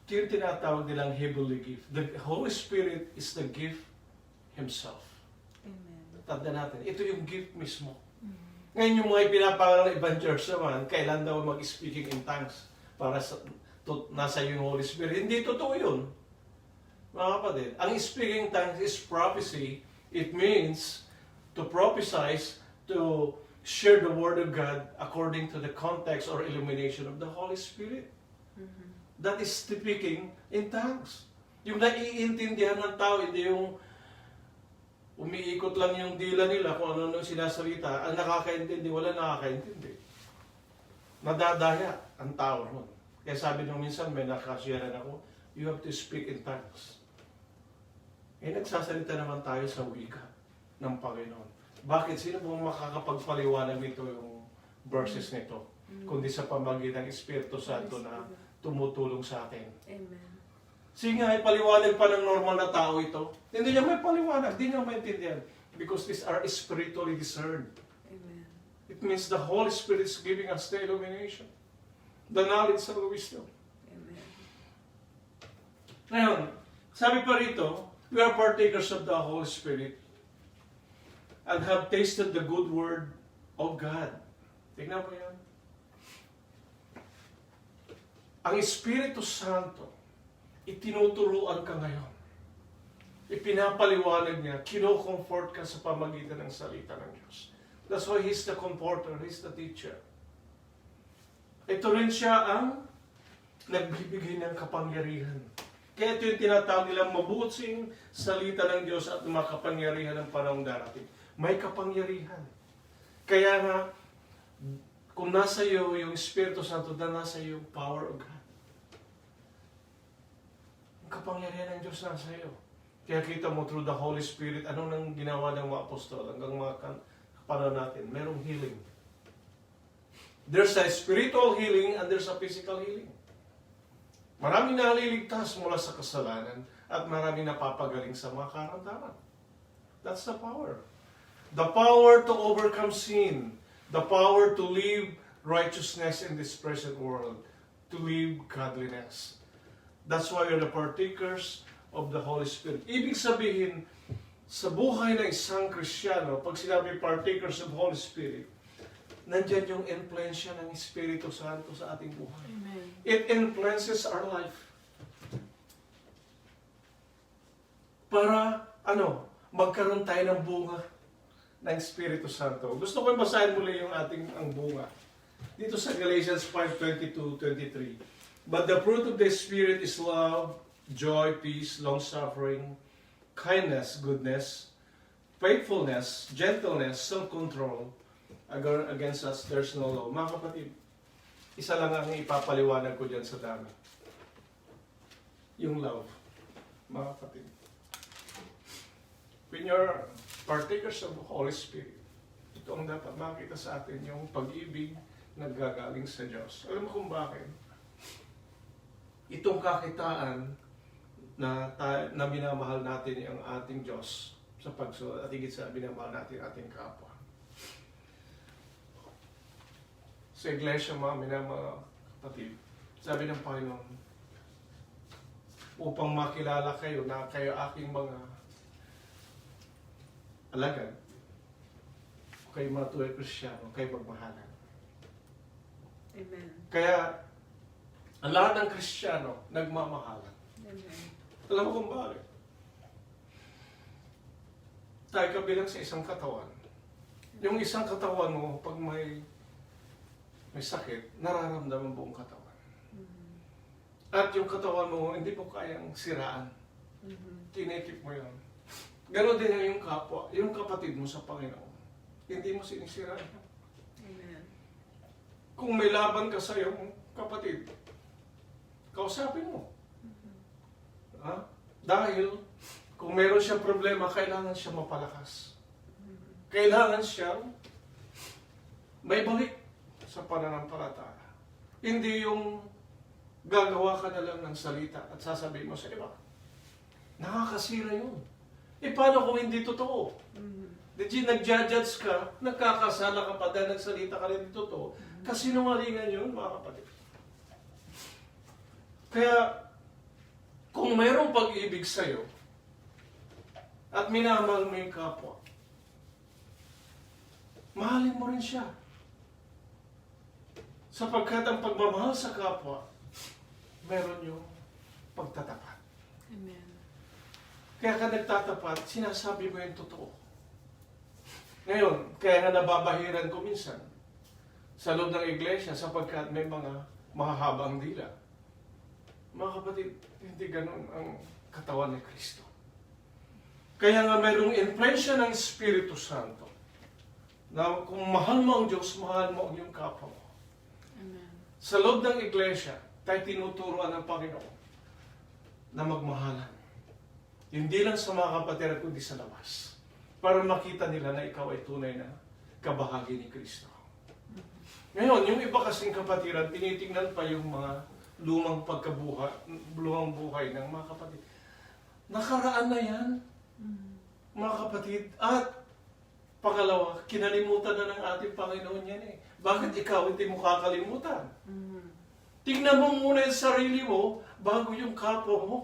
ito yung tinatawag nilang heavenly gift. The Holy Spirit is the gift Himself. Amen. Tanda natin, ito yung gift mismo. Ngayon yung mga ipinapangalan ng ibang church naman, kailan daw mag-speaking in tongues para nasa yung Holy Spirit. Hindi totoo yun. Mga kapatid, ang speaking in tongues is prophecy. It means to prophesize, to share the Word of God according to the context or illumination of the Holy Spirit. That is speaking in tongues. Yung naiintindihan ng tao, hindi yung umiikot lang yung dila nila kung ano nung sinasalita. Ang nakakaintindi, wala nakakaintindi. Nadadaya ang tao ron. Kaya sabi nung minsan, may nakasyaran ako, you have to speak in tongues. Eh, nagsasalita naman tayo sa wika ng Panginoon. Bakit? Sino pong makakapagpaliwanag nito yung verses nito? Kundi sa pamagitan ng Espiritu Santo na tumutulong sa atin. Amen. Sige nga, paliwanag pa ng normal na tao ito. Hindi niya may paliwanag, hindi niya maintindihan. Because these are spiritually discerned. Amen. It means the Holy Spirit is giving us the illumination. The knowledge of the wisdom. Amen. Ngayon, sabi pa rito, we are partakers of the Holy Spirit and have tasted the good word of God. Tingnan mo yan. Ang Espiritu Santo, itinuturuan ka ngayon. Ipinapaliwanag niya, kino-comfort ka sa pamagitan ng salita ng Diyos. That's why He's the comforter, He's the teacher. Ito rin siya ang nagbibigay ng kapangyarihan. Kaya ito yung tinatawag nilang mabuting salita ng Diyos at makapangyarihan ng panahong darating. May kapangyarihan. Kaya nga, kung nasa iyo yung Espiritu Santo, na nasa iyo yung power of God. Ang kapangyarihan ng Diyos nasa iyo. Kaya kita mo through the Holy Spirit, anong nang ginawa ng mga apostol hanggang mga panahon natin? Merong healing. There's a spiritual healing and there's a physical healing. Maraming naliligtas mula sa kasalanan at maraming napapagaling sa mga karamdaman. That's the power. The power to overcome sin. The power to live righteousness in this present world. To live godliness. That's why we're the partakers of the Holy Spirit. Ibig sabihin, sa buhay ng isang Kristiyano, pag sinabi partakers of Holy Spirit, nandyan yung influensya ng Espiritu Santo sa ating buhay. Amen. It influences our life. Para, magkaroon tayo ng bunga ng Espiritu Santo. Gusto ko basahin muli yung ang bunga. Dito sa Galatians 5:22-23. But the fruit of the Spirit is love, joy, peace, long-suffering, kindness, goodness, faithfulness, gentleness, self-control. Against us, there's no law. Mga kapatid, isa lang ang ipapaliwanag ko dyan sa dami. Yung love. Mga kapatid. When you're partakers of the Holy Spirit, ito ang dapat makita sa atin, yung pag-ibig na gagaling sa Diyos. Alam mo kung bakit? Itong kakitaan na minamahal natin ang ating Diyos sa pagsunod at higit sa minamahal natin ating kapwa. Sa iglesia, mga kapatid, sabi ng Panginoon, upang makilala kayo na kayo aking mga alagad, kayo mga tuway Kristiyano, kayo magmahalan. Amen. Kaya, ang lahat ng Kristiyano, nagmamahalan. Amen. Alam mo kung bakit? Tayo kabilang sa isang katawan. Yung isang katawan mo, pag may sakit, nararamdaman buong katawan. Mm-hmm. At yung katawan mo, hindi mo kayang siraan. Mm-hmm. Tinekip mo yun. Ganon din yung kapwa, yung kapatid mo sa Panginoon. Hindi mo sinisiraan. Amen. Kung may laban ka sa iyong kapatid, kausapin mo. Ha? Dahil, kung meron siyang problema, kailangan siya mapalakas. Kailangan siyang may balik sa pananampalataya. Hindi yung gagawa ka na lang ng salita at sasabihin mo sa iba. Nakakasira yun. E paano kung hindi totoo? Di nag-judge ka, nagkakasala ka pa dahil nagsalita ka rin totoo. Kasinungalingan yun, mga kapatid. Kaya, kung mayroong pag-ibig sa'yo, at minamahal mo yung kapwa, mahalin mo rin siya. Sapagkat ang pagmamahal sa kapwa, meron yung pagtatapat. Amen. Kaya ka nagtatapat, sinasabi mo yung totoo. Ngayon, kaya nga nababahiran ko minsan sa loob ng iglesia sapagkat may mga mahahabang dila. Mga kapatid, hindi ganun ang katawan ni Kristo. Kaya nga mayroong influensya ng Espiritu Santo na kung mahal mo ang Diyos, mahal mo ang iyong kapwa mo. Amen. Sa loob ng iglesia, tayo tinuturuan ng Panginoon na magmahalan. Hindi lang sa mga kapatid, kundi sa labas. Para makita nila na ikaw ay tunay na kabahagi ni Kristo. Ngayon, yung iba kasing kapatiran, tinitingnan pa yung mga lumang buhay ng mga kapatid. Nakaraan na yan, mga kapatid. At pangalawa, kinalimutan na ng ating Panginoon yan eh. Bakit ikaw hindi mo kakalimutan? Tingnan mo muna yung sarili mo bago yung kapwa mo.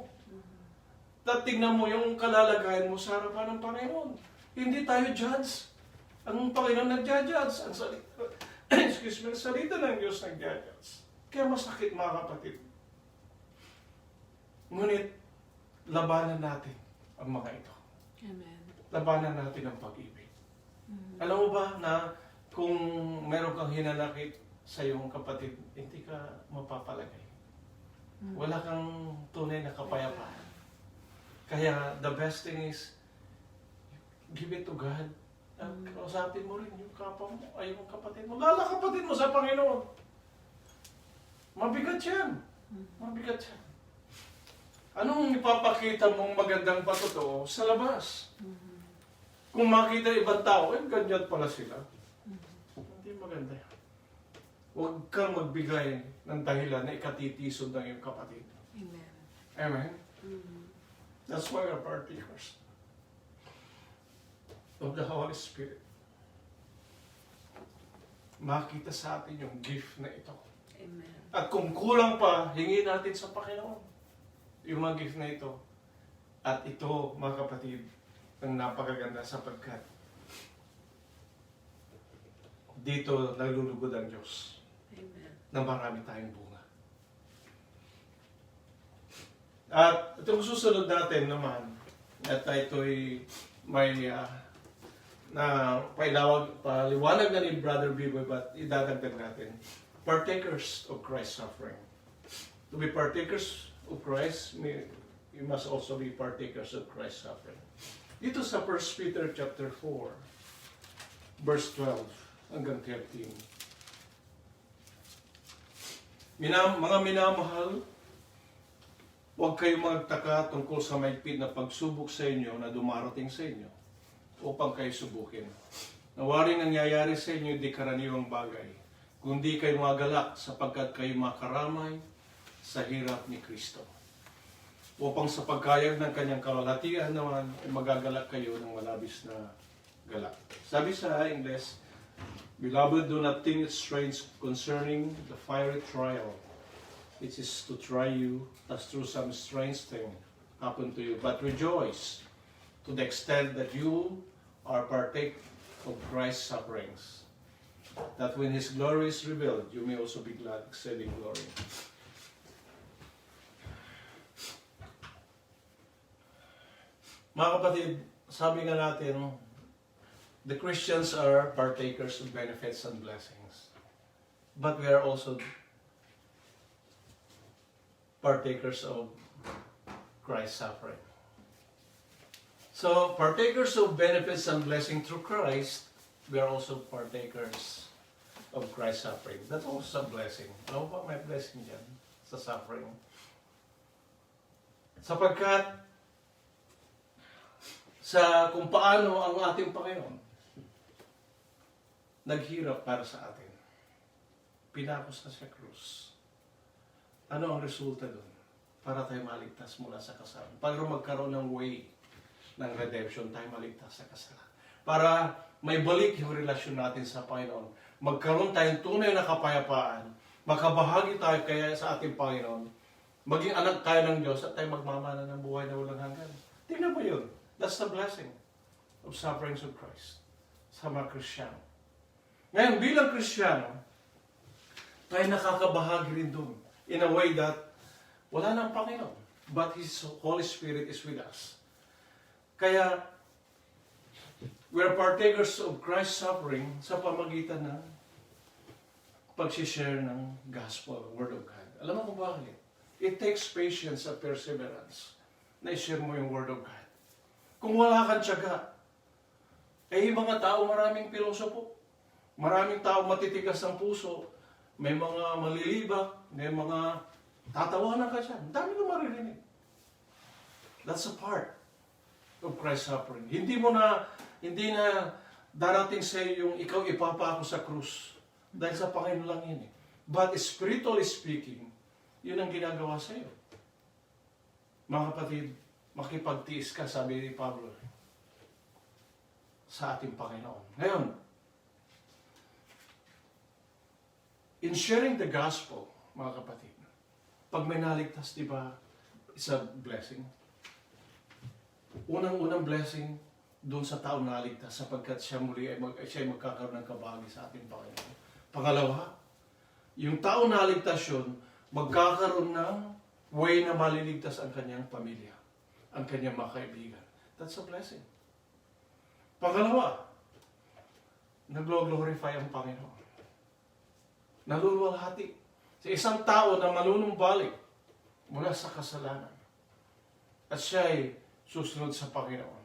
At tingnan mo yung kalalagayan mo sa harapan ng Panginoon. Hindi tayo judge. Ang Panginoon nagja-judge. Ang salita, excuse me, ang salita ng Diyos nagja-judge. Kaya masakit mga kapatid. Ngunit, labanan natin ang mga ito. Amen. Labanan natin ang pag-ibig. Mhm. Alam mo ba na kung meron kang hinanakit sa iyong kapatid, hindi ka mapapalagay. Mhm. Wala kang tunay na kapayapaan. Kaya the best thing is, give it to God. At kausapin mo rin yung kapwa mo, ay yung kapatid mo. Lalakapatid mo sa Panginoon. Mabigat yan. Mabigat yan. Anong ipapakita mong magandang patotoo sa labas? Mhm. Kung makita ibang tao, ganyan pala sila. Hindi maganda yan. Huwag kang magbigay ng dahilan na ikatitisod ng iyong kapatid. Amen. Amen? Mhm. That's why we're partakers of the Holy Spirit. Makita sa atin yung gift na ito. Amen. At kung kulang pa, hingin natin sa Panginoon yung mga gift na ito. At ito, mga kapatid, ang napakaganda sapagkat dito naglulugod ang Diyos Amen. na marami tayong bunga. At itong susunod natin naman, at ito'y may na paliwanag na ni Brother Biboy, but idadagdag natin. Partakers of Christ's suffering. To be partakers of Christ, you must also be partakers of Christ's suffering. Dito sa 1 Peter chapter 4, verse 12 hanggang 13. Mga minamahal, huwag kayong magtaka tungkol sa maigpit na pagsubok sa inyo na dumarating sa inyo upang kayo subukin. Nawaring nangyayari sa inyo di karaniwang bagay, kundi kayo magalak sapagkat kayo makaramay sa hirap ni Kristo. Upang sa pagkayag ng kanyang kalwalhatian naman, magagalak kayo ng malabis na galak. Sabi sa English, Beloved, do not think it strange concerning the fiery trial. It is to try you as through some strange thing happened to you. But rejoice to the extent that you are partake of Christ's sufferings, that when His glory is revealed, you may also be glad, exceeding glory. Mga kapatid, sabi nga natin, the Christians are partakers of benefits and blessings. But we are also partakers of Christ's suffering. So, partakers of benefits and blessing through Christ, we are also partakers of Christ's suffering. That's also a blessing. Ano ba may blessing dyan sa suffering? Sapagkat sa kung paano ang ating Panginoon naghirap para sa atin. Pinakos na sa krus. Ano ang resulta doon? Para tayo maligtas mula sa kasalanan. Para magkaroon ng way ng redemption, tayo maligtas sa kasalanan. Para may balik yung relasyon natin sa Panginoon. Magkaroon tayong tunay na kapayapaan. Makabahagi tayo kaya sa ating Panginoon. Maging anak tayo ng Diyos at tayo magmamana ng buhay na walang hanggan. Tingnan mo yun. That's the blessing of sufferings of Christ sa mga Kristiyano. Ngayon, bilang Kristiyano, tayo nakakabahagi rin doon in a way that wala nang Panginoon, but His Holy Spirit is with us. Kaya, we're partakers of Christ's suffering sa pamagitan ng pag-share ng gospel, word of God. Alam mo kung bakit? It takes patience and perseverance na i-share mo yung word of God. Kung wala kang tiyaga, yung mga tao maraming pilosopo, maraming tao matitigas ang puso, may mga malilibak, may mga tatawanan ka siya. Dami ko maririnig. That's a part of Christ's suffering. Hindi na darating sa iyo yung ikaw ipapako sa krus. Dahil sa Panginoon lang yun eh. But spiritually speaking, yun ang ginagawa sa iyo. Mga kapatid, makipagtiis ka, sabi ni Pablo, sa ating Panginoon. Ngayon, in sharing the gospel, mga kapatid, pag may naligtas, di ba, it's a blessing. Unang-unang blessing, doon sa taong naligtas sapagkat siya muli siya ay magkakaroon ng kabahagi sa ating Panginoon. Pangalawa, yung taong naligtas yun, magkakaroon ng way na maliligtas ang kanyang pamilya, ang kanyang mga kaibigan. That's a blessing. Pangalawa, naglo-glorify ang Panginoon. Naluluwalhati sa isang tao na manunumbalik mula sa kasalanan. At siya ay susunod sa Panginoon.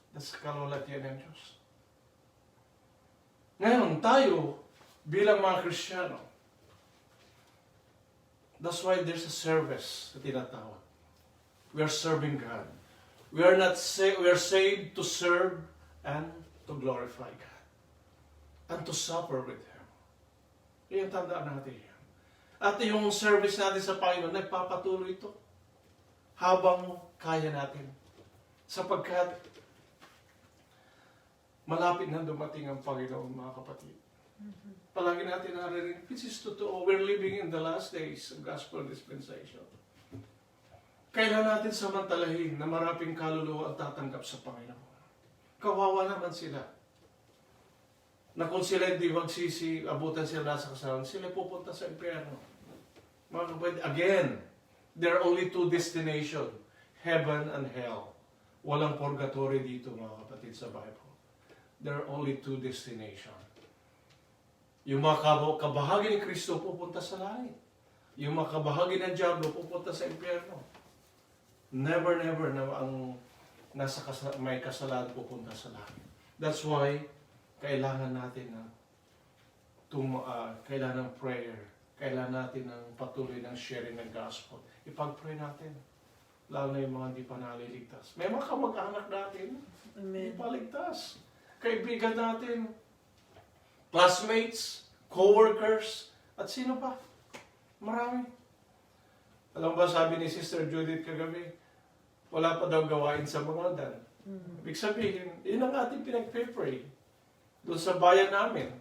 That's kalulatian ng Diyos. Ngayon, tayo bilang mga Kristiyano, that's why there's a service na tinatawag. We are serving God. We are saved to serve and to glorify God. And to suffer with Him. Iyan, tandaan natin yan. At yung service natin sa Panginoon, nagpapatuloy ito habang kaya natin. Sapagkat malapit na dumating ang Panginoon, mga kapatid. Palagi natin naririnig, which is totoo, we're living in the last days of gospel dispensation. Kailan natin samantalahin na maraming kaluluwa ang tatanggap sa Panginoon. Kawawa naman sila. Na kung sila hindi magsisi, abutan sila nasa kasalanan, sila pupunta sa impyerno. Mga kapatid, again, there are only two destinations, heaven and hell. Walang purgatory dito, mga kapatid, sa Bible. There are only two destinations. Yung mga kabahagi ni Kristo pupunta sa langit. Yung mga kabahagi ng Diablo pupunta sa impyerno. Never na ang may kasalanan pupunta sa langit. That's why kailangan natin kailangan ng prayer. Kailangan natin ng patuloy ng sharing ng gospel. Ipag-pray natin. Lalo na yung mga hindi pa naliligtas. May mga kamag-anak natin. Hindi pa ligtas. Kaibigan natin. Classmates. Co-workers. At sino pa? Marami. Alam ba, sabi ni Sister Judith kagabi, wala pa daw gawain sa mga dan. Ibig sabihin, yun ang ating pinag-pray doon sa bayan namin.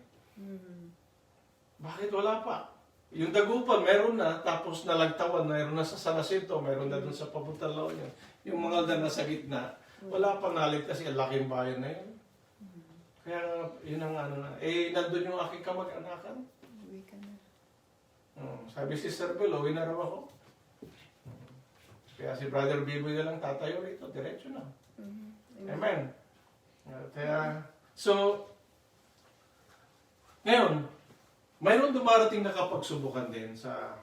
Bakit wala pa? Yung Dagupan, meron na, tapos Nalagtawan, meron na sa San Jacinto, meron na doon sa papuntang La Union. Yung mga dan na sa gitna, wala pang naligtas, kasi laking bayan na yun. Kaya yun ang ano na. Nandun yung aking kamag-anakan. Uwi ka na. Sabi si Sister Bel, uwi na raw ako. Kaya si Brother Biboy na lang tatayo rito, diretso na. Amen. Kaya, so, ngayon, mayroon dumarating na kapagsubukan din sa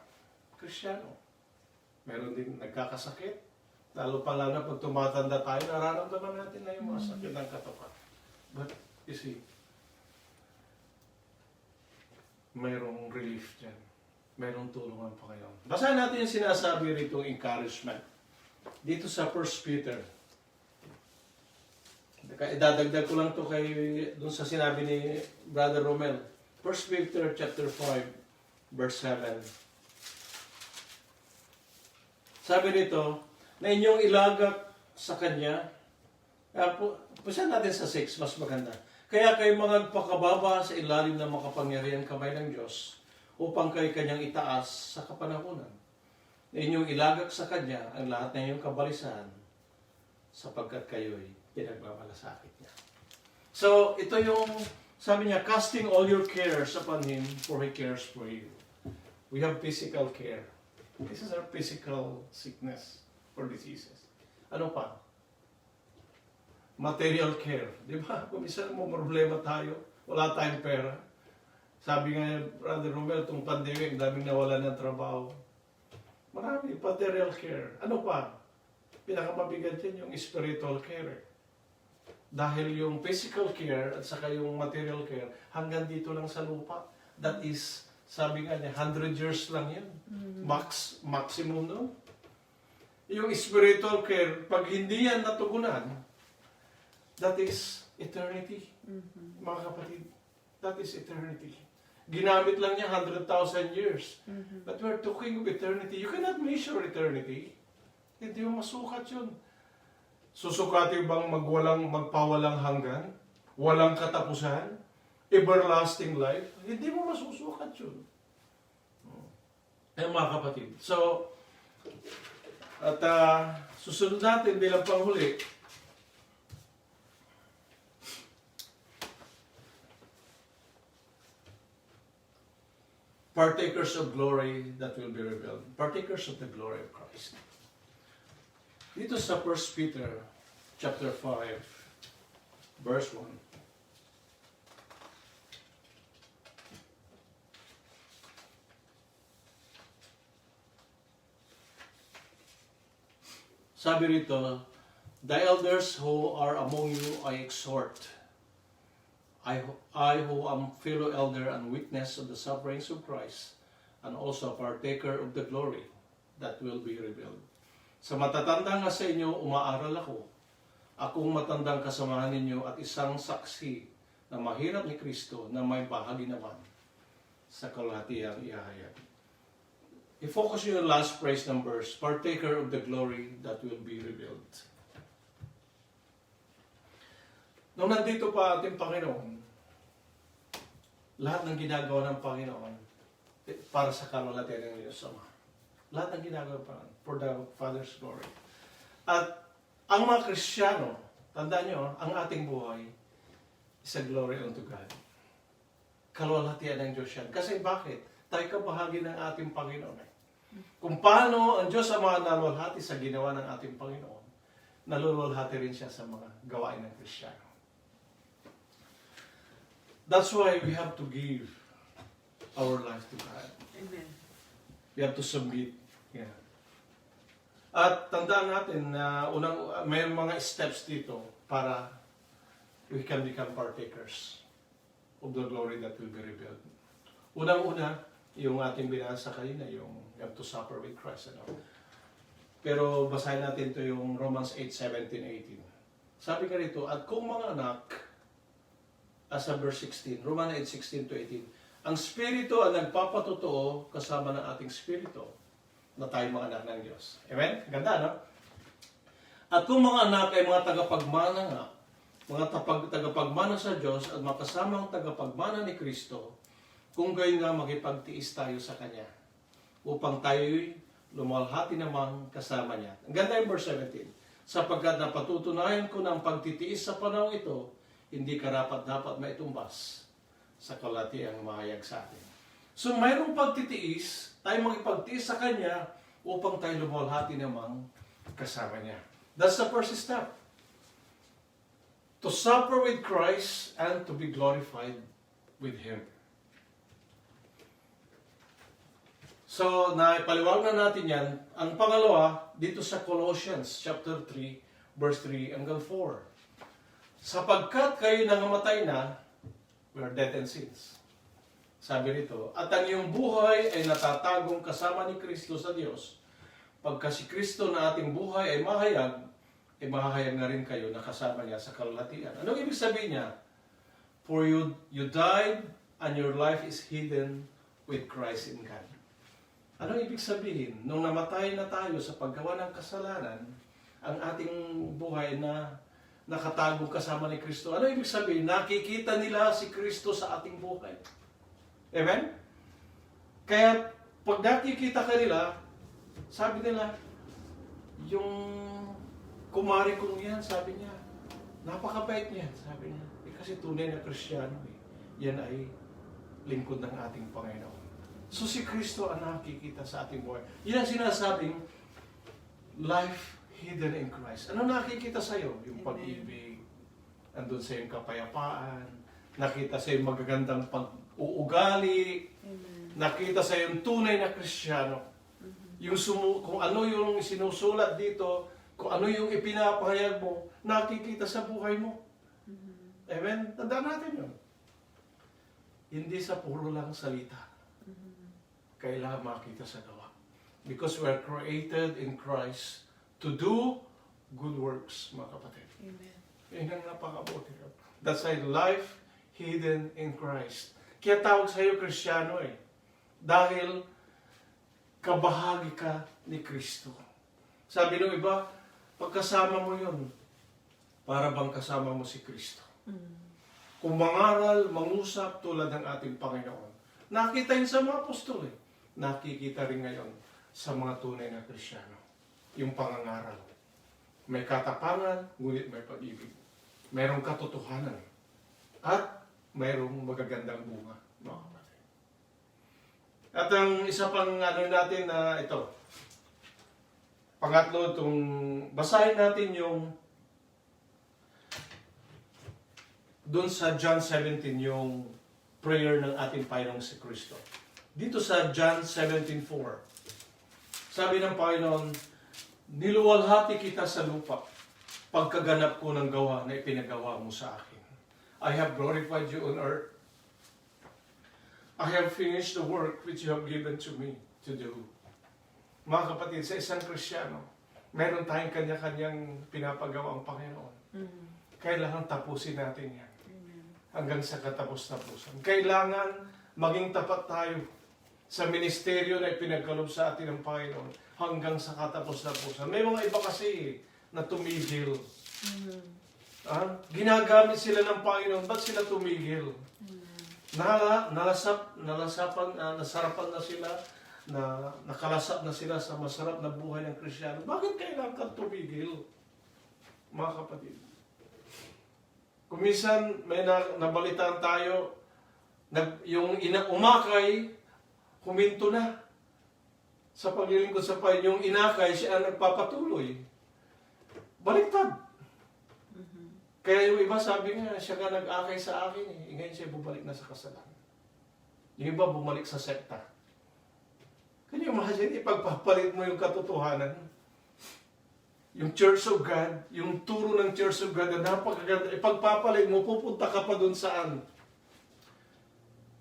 Kristiyano. Mayroon din nagkakasakit. Lalo pala na pag tumatanda tayo, nararamdaman natin na yung mga sakit ng katawan. But, you see, mayroong relief dyan. Mayroong tulong ang Panginoon. Basahin natin yung sinasabi rito, encouragement. Dito sa 1 Peter. Idadagdag ko lang to dun sa sinabi ni Brother Romel. 1 Peter chapter 5, verse 7. Sabi nito, na inyong ilagak sa Kanya, pusan natin sa 6, mas maganda. Kaya kayo mga pakababa sa ilalim ng makapangyarihan kamay ng Diyos, upang kayo Kanyang itaas sa kapanahunan. Na inyong ilagak sa Kanya ang lahat ng inyong kabalisan, sapagkat kayo'y pinagmamalasakit niya. So, ito yung, sabi niya, casting all your cares upon Him, for He cares for you. We have physical care. This is our physical sickness or diseases. Ano pa? Material care. Di ba? Kung isa mo problema tayo, wala tayong pera. Sabi nga, Brother Romel, itong pandemic, daming nawalan ng trabaho. Marami, material care. Ano pa? Pinakamabigat yan yung spiritual care. Dahil yung physical care at saka yung material care, hanggang dito lang sa lupa. That is, sabi nga niya, 100 years lang yan. Maximum no? Yung spiritual care, pag hindi yan natugunan, that is eternity. Mga kapatid, that is eternity. Ginamit lang niya 100,000 years. But we're talking of eternity. You cannot measure eternity. Hindi mo masukat yun. Susukati bang magpawalang hanggan? Walang katapusan? Everlasting life? Hindi mo masusukat yun. Ay mga kapatid. So, at susunod natin bilang panghuli, partakers of glory that will be revealed. Partakers of the glory of Christ. Dito sa 1 Peter chapter 5, verse 1. Sabi rito, the elders who are among you I exhort. I who am fellow elder and witness of the sufferings of Christ, and also a partaker of the glory that will be revealed. Sa matatanda nga sa inyo, umaaral ako. Akong matandang kasamahan ninyo at isang saksi na mahirap ni Kristo na may bahagi naman sa kalahatiang ihahayag. I-focus yung last phrase ng verse, partaker of the glory that will be revealed. Nung nandito pa ating Panginoon, lahat ng ginagawa ng Panginoon para sa kalwalhatian ng Diyos Ama. Lahat ng ginagawa pa for the Father's glory. At ang mga Kristiyano, tandaan nyo, ang ating buhay is a glory unto God. Kalwalhatian ng Diyos yan. Kasi bakit? Tayo kabahagi ng ating Panginoon. Kung paano ang Diyos Ama nalulhati sa ginawa ng ating Panginoon, nalulhati rin siya sa mga gawain ng Kristiyano. That's why we have to give our life to God. Amen. We have to submit. Yeah. At tandaan natin na may mga steps dito para we can become partakers of the glory that will be revealed. Unang-una, yung ating binasa kanina, yung you have to suffer with Christ. Ano? Pero basahin natin ito yung Romans 8:17-18. Sabi ka rito, at kung mga anak, as sa verse 16, Romans 8:16-18, ang Espiritu ang nagpapatotoo kasama ng ating Espiritu na tayo mga anak ng Diyos. Amen? Ganda, no? At kung mga anak ay mga tagapagmana nga, mga tagapagmana sa Diyos at makasamang tagapagmana ni Kristo, kung gayon nga makipagtiis tayo sa Kanya, upang tayo'y lumalhati namang kasama niya. Ang ganda yung verse 17. Sapagkat napatutunayan ko ng pagtitiis sa panahon ito, hindi karapat-dapat maitumbas sa kalahatiang mahayag sa atin. So mayroong pagtitiis, tayo makipagtiis sa Kanya upang tayo lumalhati namang kasama niya. That's the first step. To suffer with Christ and to be glorified with Him. So, naipaliwag na natin yan. Ang pangalawa, dito sa Colossians chapter 3, verse 3 hanggang 4. Sapagkat kayo nangamatay na, we are dead in sins. Sabi rito, at ang iyong buhay ay natatagong kasama ni Kristo sa Diyos. Pagka si Kristo na ating buhay ay mahahayag na rin kayo na kasama niya sa kalahatian. Anong ibig sabihin niya? For you died and your life is hidden with Christ in God. Anong ibig sabihin? Nung namatay na tayo sa paggawa ng kasalanan, ang ating buhay na nakatagong kasama ni Kristo. Ano ibig sabihin? Nakikita nila si Kristo sa ating buhay. Amen? Kaya pag nakikita ka nila, sabi nila, yung kumari kong yan, sabi niya, napakabait niya, sabi niya. Kasi tunay na Kristiyano, yan ay lingkod ng ating Panginoon. So si Kristo ang nakikita sa ating buhay. Yan ang sinasabing life hidden in Christ. Ano nakikita sa'yo? Yung pag-ibig, andun sa yung kapayapaan, nakita sa yung magagandang pag-uugali, nakita sa yung tunay na Kristiyano. Yung kung ano yung sinusulat dito, kung ano yung ipinapahayag mo, nakikita sa buhay mo. Amen? Tandaan natin yun. Hindi sa puro lang salita. Kailangan makita sa gawa. Because we are created in Christ to do good works, mga kapatid. Amen. Yan ang napakabuti. That's why life hidden in Christ. Kaya tawag sa iyo Kristiyano eh. Dahil kabahagi ka ni Kristo. Sabi ng iba, pagkasama mo yun, para bang kasama mo si Kristo. Kung mangaral, mangusap tulad ng ating Panginoon. Nakita yun sa mga apostol eh. Nakikita rin ngayon sa mga tunay na Kristiyano. Yung pangangaral. May katapangan, ngunit may pag-ibig. Mayroong katotohanan. At mayroong magagandang bunga, mga kapatid. At ang isa pang ano natin na ito, pangatlo, itong basahin natin yung doon sa John 17, yung prayer ng ating Panginoong si Kristo. Dito sa John 17:4, sabi ng Panginoon, niluwalhati kita sa lupa, pagkaganap ko ng gawa na ipinagawa mo sa akin. I have glorified you on earth. I have finished the work which you have given to me to do. Mga kapatid, sa isang Kristiyano, meron tayong kanya-kanyang pinapagawa ang Panginoon. Kailangan tapusin natin yan. Hanggang sa katapos-tapusan. Kailangan maging tapat tayo sa ministeryo na ipinagkaloob sa atin ng Panginoon hanggang sa katapos-tapusan. May mga iba kasi na tumigil. Ginagamit sila ng Panginoon, ba't sila tumigil? Nasarapan na sila, nakalasap na sila sa masarap na buhay ng Kristiyano. Bakit kailangan kang tumigil, mga kapatid? Kung minsan may nabalitaan tayo, yung umakay, huminto na sa paglilingkod sa Panginoon. Yung inakay, siya ang nagpapatuloy. Baliktad. Kaya yung iba sabi nga, siya ka nag-akay sa akin eh. Ngayon siya bumalik na sa kasalanan. Yung iba bumalik sa sekta. Can you imagine, ipagpapalit mo yung katotohanan? Yung Church of God, yung turo ng Church of God na napakaganda, ipagpapalit mo, pupunta ka pa dun saan?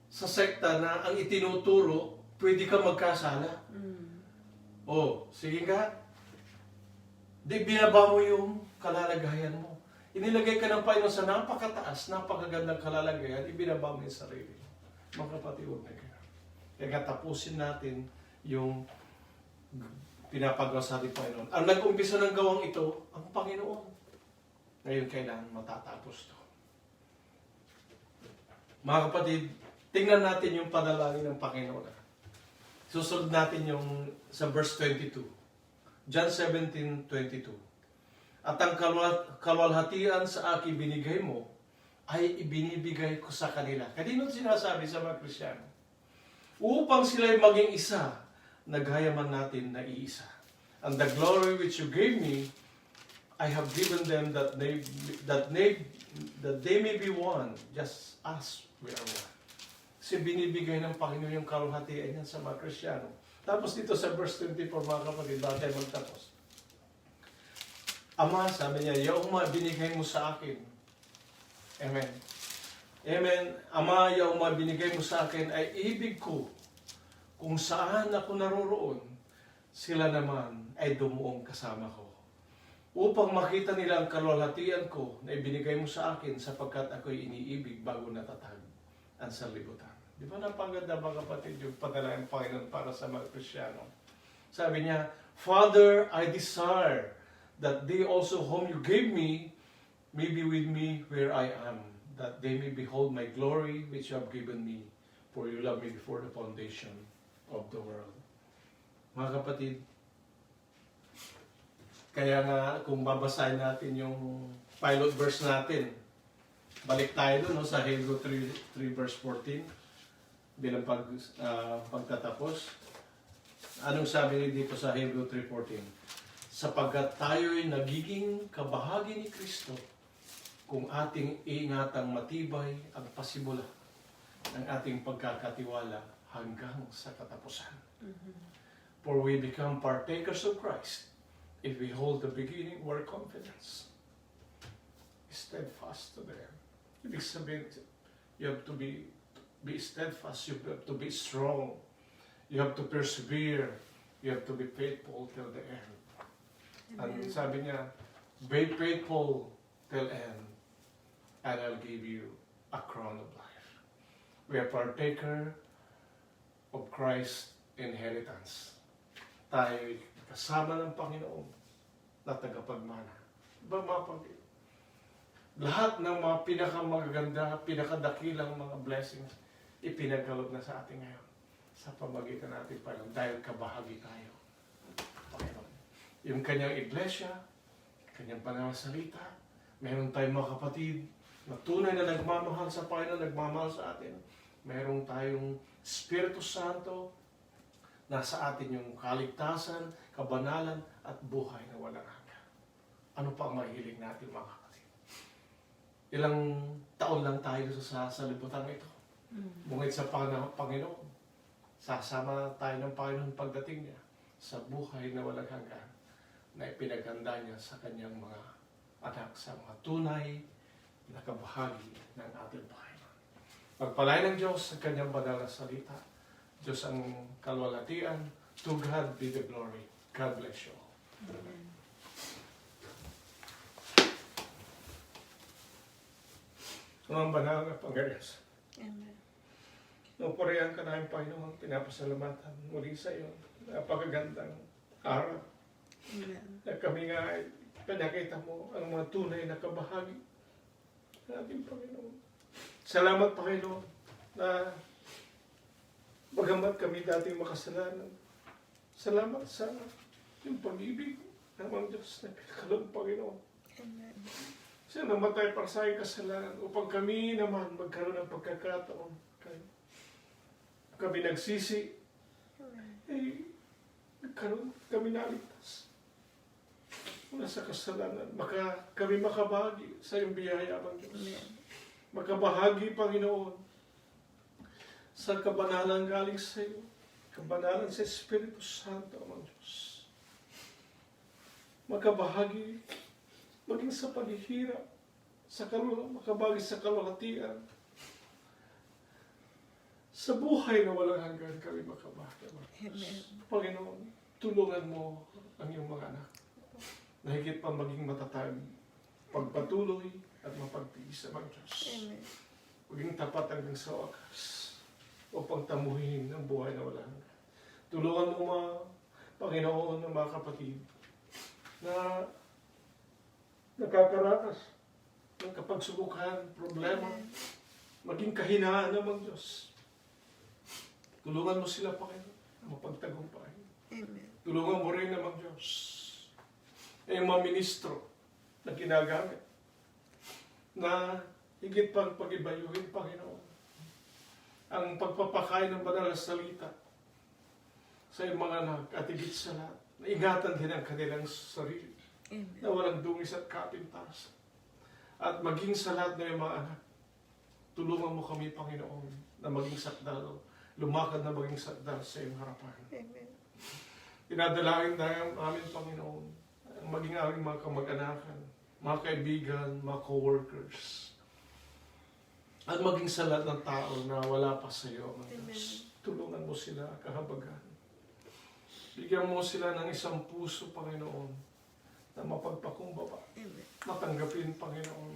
Sa sekta na ang itinuturo, pwede ka magkasala. Oh, sige nga. Di binaba mo yung kalalagayan mo. Inilagay ka ng Panginoon sa napakataas, napakagandang kalalagayan, ibinaba mo yung sarili. Mga kapatid, huwag na kayo. Kaya tapusin natin yung pinapagawa sa ating Panginoon. Ang nag-umpisa ng gawang ito, ang Panginoon. Ngayon kailangan matatapos to. Mga kapatid, tingnan natin yung panalangin ng Panginoon. Susunod natin yung sa verse 22. John 17:22. At ang kaluwalhatian sa akin binigay mo, ay ibinibigay ko sa kanila. Kanino sinasabi sa mga Kristiyano? Upang sila'y maging isa, naghayaman natin na iisa. And the glory which you gave me, I have given them that they may be one, just as we are one. Kasi binibigay ng Panginoon yung kaluwalhatian niya sa mga Kristiyano. Tapos dito sa verse 24, mga kapatid, bago tayo magtapos. Ama, sabi niya, yaong binigay mo sa akin. Amen. Amen. Ama, yaong binigay mo sa akin ay ibig ko. Kung saan ako naroroon, sila naman ay dumuong kasama ko. Upang makita nila ang kaluwalhatian ko na ibinigay mo sa akin sapagkat ako'y iniibig bago natatag ang sanlibutan. Di ba napaganda mga kapatid yung padala ng Panginoon para sa mga Kristiyano? Sabi niya, Father, I desire that they also whom you gave me may be with me where I am, that they may behold my glory which you have given me, for you loved me before the foundation of the world. Mga kapatid, kaya nga kung babasahin natin yung pilot verse natin, balik tayo doon sa Hebrew 3 verse 14 bilang pagtatapos. Anong sabi dito sa Hebrew 3:14? Sapagkat tayo'y nagiging kabahagi ni Kristo kung ating ingatang matibay ang pasimula ng ating pagkakatiwala hanggang sa katapusan. For we become partakers of Christ if we hold the beginning of our confidence steadfast to the end. Ibig sabihin, you have to be steadfast, you have to be strong, you have to persevere, you have to be faithful till the end. At sabi niya, be faithful till end, and I'll give you a crown of life. We are partaker of Christ's inheritance. Tayo kasama ng Panginoon na tagapagmana. Diba mga pag- Lahat ng mga pinakamagaganda, pinakadakilang mga blessings, ipinagkaloob na sa atin ngayon sa pamagitan natin Panginoon dahil kabahagi tayo. Panginoon. Yung kanyang iglesia, kanyang panangasalita, meron tayong mga kapatid na tunay na nagmamahal sa Panginoon, nagmamahal sa atin. Meron tayong Espiritu Santo nasa atin yung kaligtasan, kabanalan, at buhay na walang hanggan. Ano pa ang mahilig natin mga kapatid? Ilang taon lang tayo sa libutan ito. Bungit sa Panginoon, sasama tayo ng Panginoon pagdating niya sa buhay na walang hanggan na ipinaghanda niya sa kanyang mga anak, sa mga tunay na kabahagi ng ating Panginoon. Pagpalain ng Diyos sa kanyang banal na salita. Diyos ang kalwalhatian. To God be the glory. God bless you all. Amen. Ang banal na Panginoon. Amen. Nupurihan ka namin, Panginoon. Pinapasalamatan muli sa iyo. Napakagandang araw Amen. na kami nga ay pinakita mo ang mga tunay na kabahagi ng ating Panginoon. Salamat, Panginoon, na bagamat kami dating makasalanan, salamat sa yung pag-ibig ng mga Diyos na pinakalang Panginoon. Amen. Siya namatay para sa aking kasalanan upang kami naman magkaroon ng pagkakataon. Kami nagsisi, nagkaroon kami naligtas mula sa kasalanan. Kami makabahagi sa iyong biyaya, Amang Diyos. Amen. Makabahagi, Panginoon, sa kabanalan galing sa iyo. Kabanalan sa Espiritu Santo, Amang Diyos. Makabahagi, maging sa paghihirap, makabahagi sa kalwalhatian. Sa buhay na walang hanggan kami makabahagi, Amang Diyos. Amen. Panginoon, tulungan mo ang iyong mga anak na higit pa maging matatag, pagpatuloy at mapagtiis, Amang Diyos. Amen. Maging tapat hanggang sa wakas upang tamuhin ang buhay na wala hanggan. Tulungan mo Panginoon, ng mga kapatid na nakakaranas ng kapagsubukan, problema, maging kahinaan ng Diyos. Tulungan mo sila, Panginoon, na mapagtagumpay. Amen. Tulungan mo rin namang Diyos ay mga ministro na ginagamit na higit pang pag-ibayuhin, Panginoon, ang pagpapakain ng banal na salita sa iyong mga anak at higit sa lahat, na ingatan din ang kanilang sarili Amen. na walang dungis at kapintasan. At maging sa lahat ng iyong mga anak, tulungan mo kami, Panginoon, na maging sakdal, lumakad na maging sakdal sa iyong harapan. Amen. Pinadalangin tayo amin, Panginoon, ang maging aming mga kamag-anakan, mga kaibigan, mga co-workers, at maging sa lahat ng tao na wala pa sa iyo, Amang Diyos. Tulungan mo sila, kahabagan. Bigyan mo sila ng isang puso, Panginoon, na mapagpakumbaba. Amen. Matanggapin, Panginoon,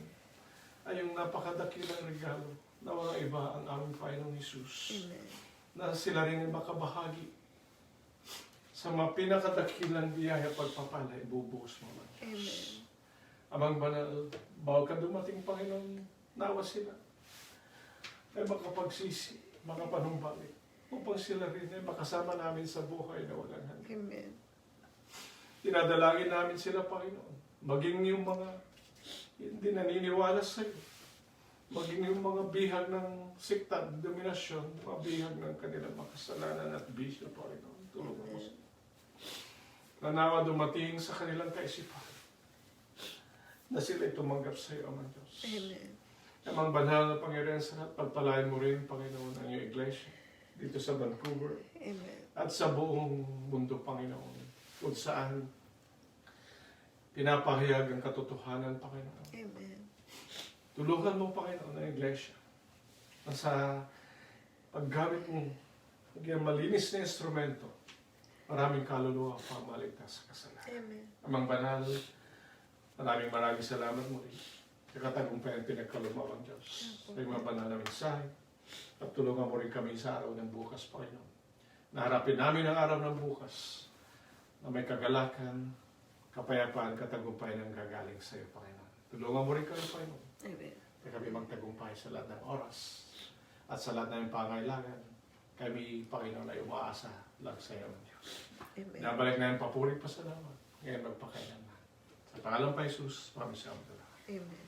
ay yung napakadakilang regalo na walang iba ang aming Panginoong Hesus. Amen. Na sila rin ay makabahagi sa mga pinakadakilang biyaya pagpapala, ibubuhos mo, Amang Diyos. Amen. Amang banal, bago ka dumating, Panginoon, nawa sila ay makapagsisi, makapanumbalik, upang sila rin ay makasama namin sa buhay na walang hanggan. Amen. Tinadalangin namin sila, Panginoon, maging yung mga hindi naniniwala sa iyo, maging yung mga bihag ng siktan, dominasyon, mga bihag ng kanilang makasalanan at bisyo, Panginoon. Tulungan mo sila. Na nawa dumating sa kanilang kaisipan na sila tumanggap sa iyo, Amang Diyos. Amen. Amang banal na Panginoon sa lahat, pagpalain mo rin, Panginoon, ang iyong iglesia dito sa Vancouver Amen. at sa buong mundo, Panginoon, kung saan pinapahayag ang katotohanan, Panginoon. Amen. Tulungan mo, Panginoon, ang iglesia na sa paggamit mo, maging malinis na instrumento, maraming kaluluwa pa maligtas sa kasalanan. Amen. Amang banal, maraming salamat mo rin. Katagumpayan pinagkalumawang Diyos. Sa mga banal na mensahe. At tulungan mo rin kami sa araw ng bukas, Panginoon. Naharapin namin ang araw ng bukas na may kagalakan, kapayapaan, katagumpayan ang gagaling sa iyo, Panginoon. Tulungan mo rin kami, Panginoon. Amen. Kaya kami magtagumpay sa lahat ng oras at sa lahat ng pangailangan. Kami, Panginoon, ay umaasa lang sa iyo, Diyos. Amen. Nabalik na yung papuri pa sa laman. Ngayon magpakailan na. Sa pangalan pa Jesus, maraming salamat. Amen.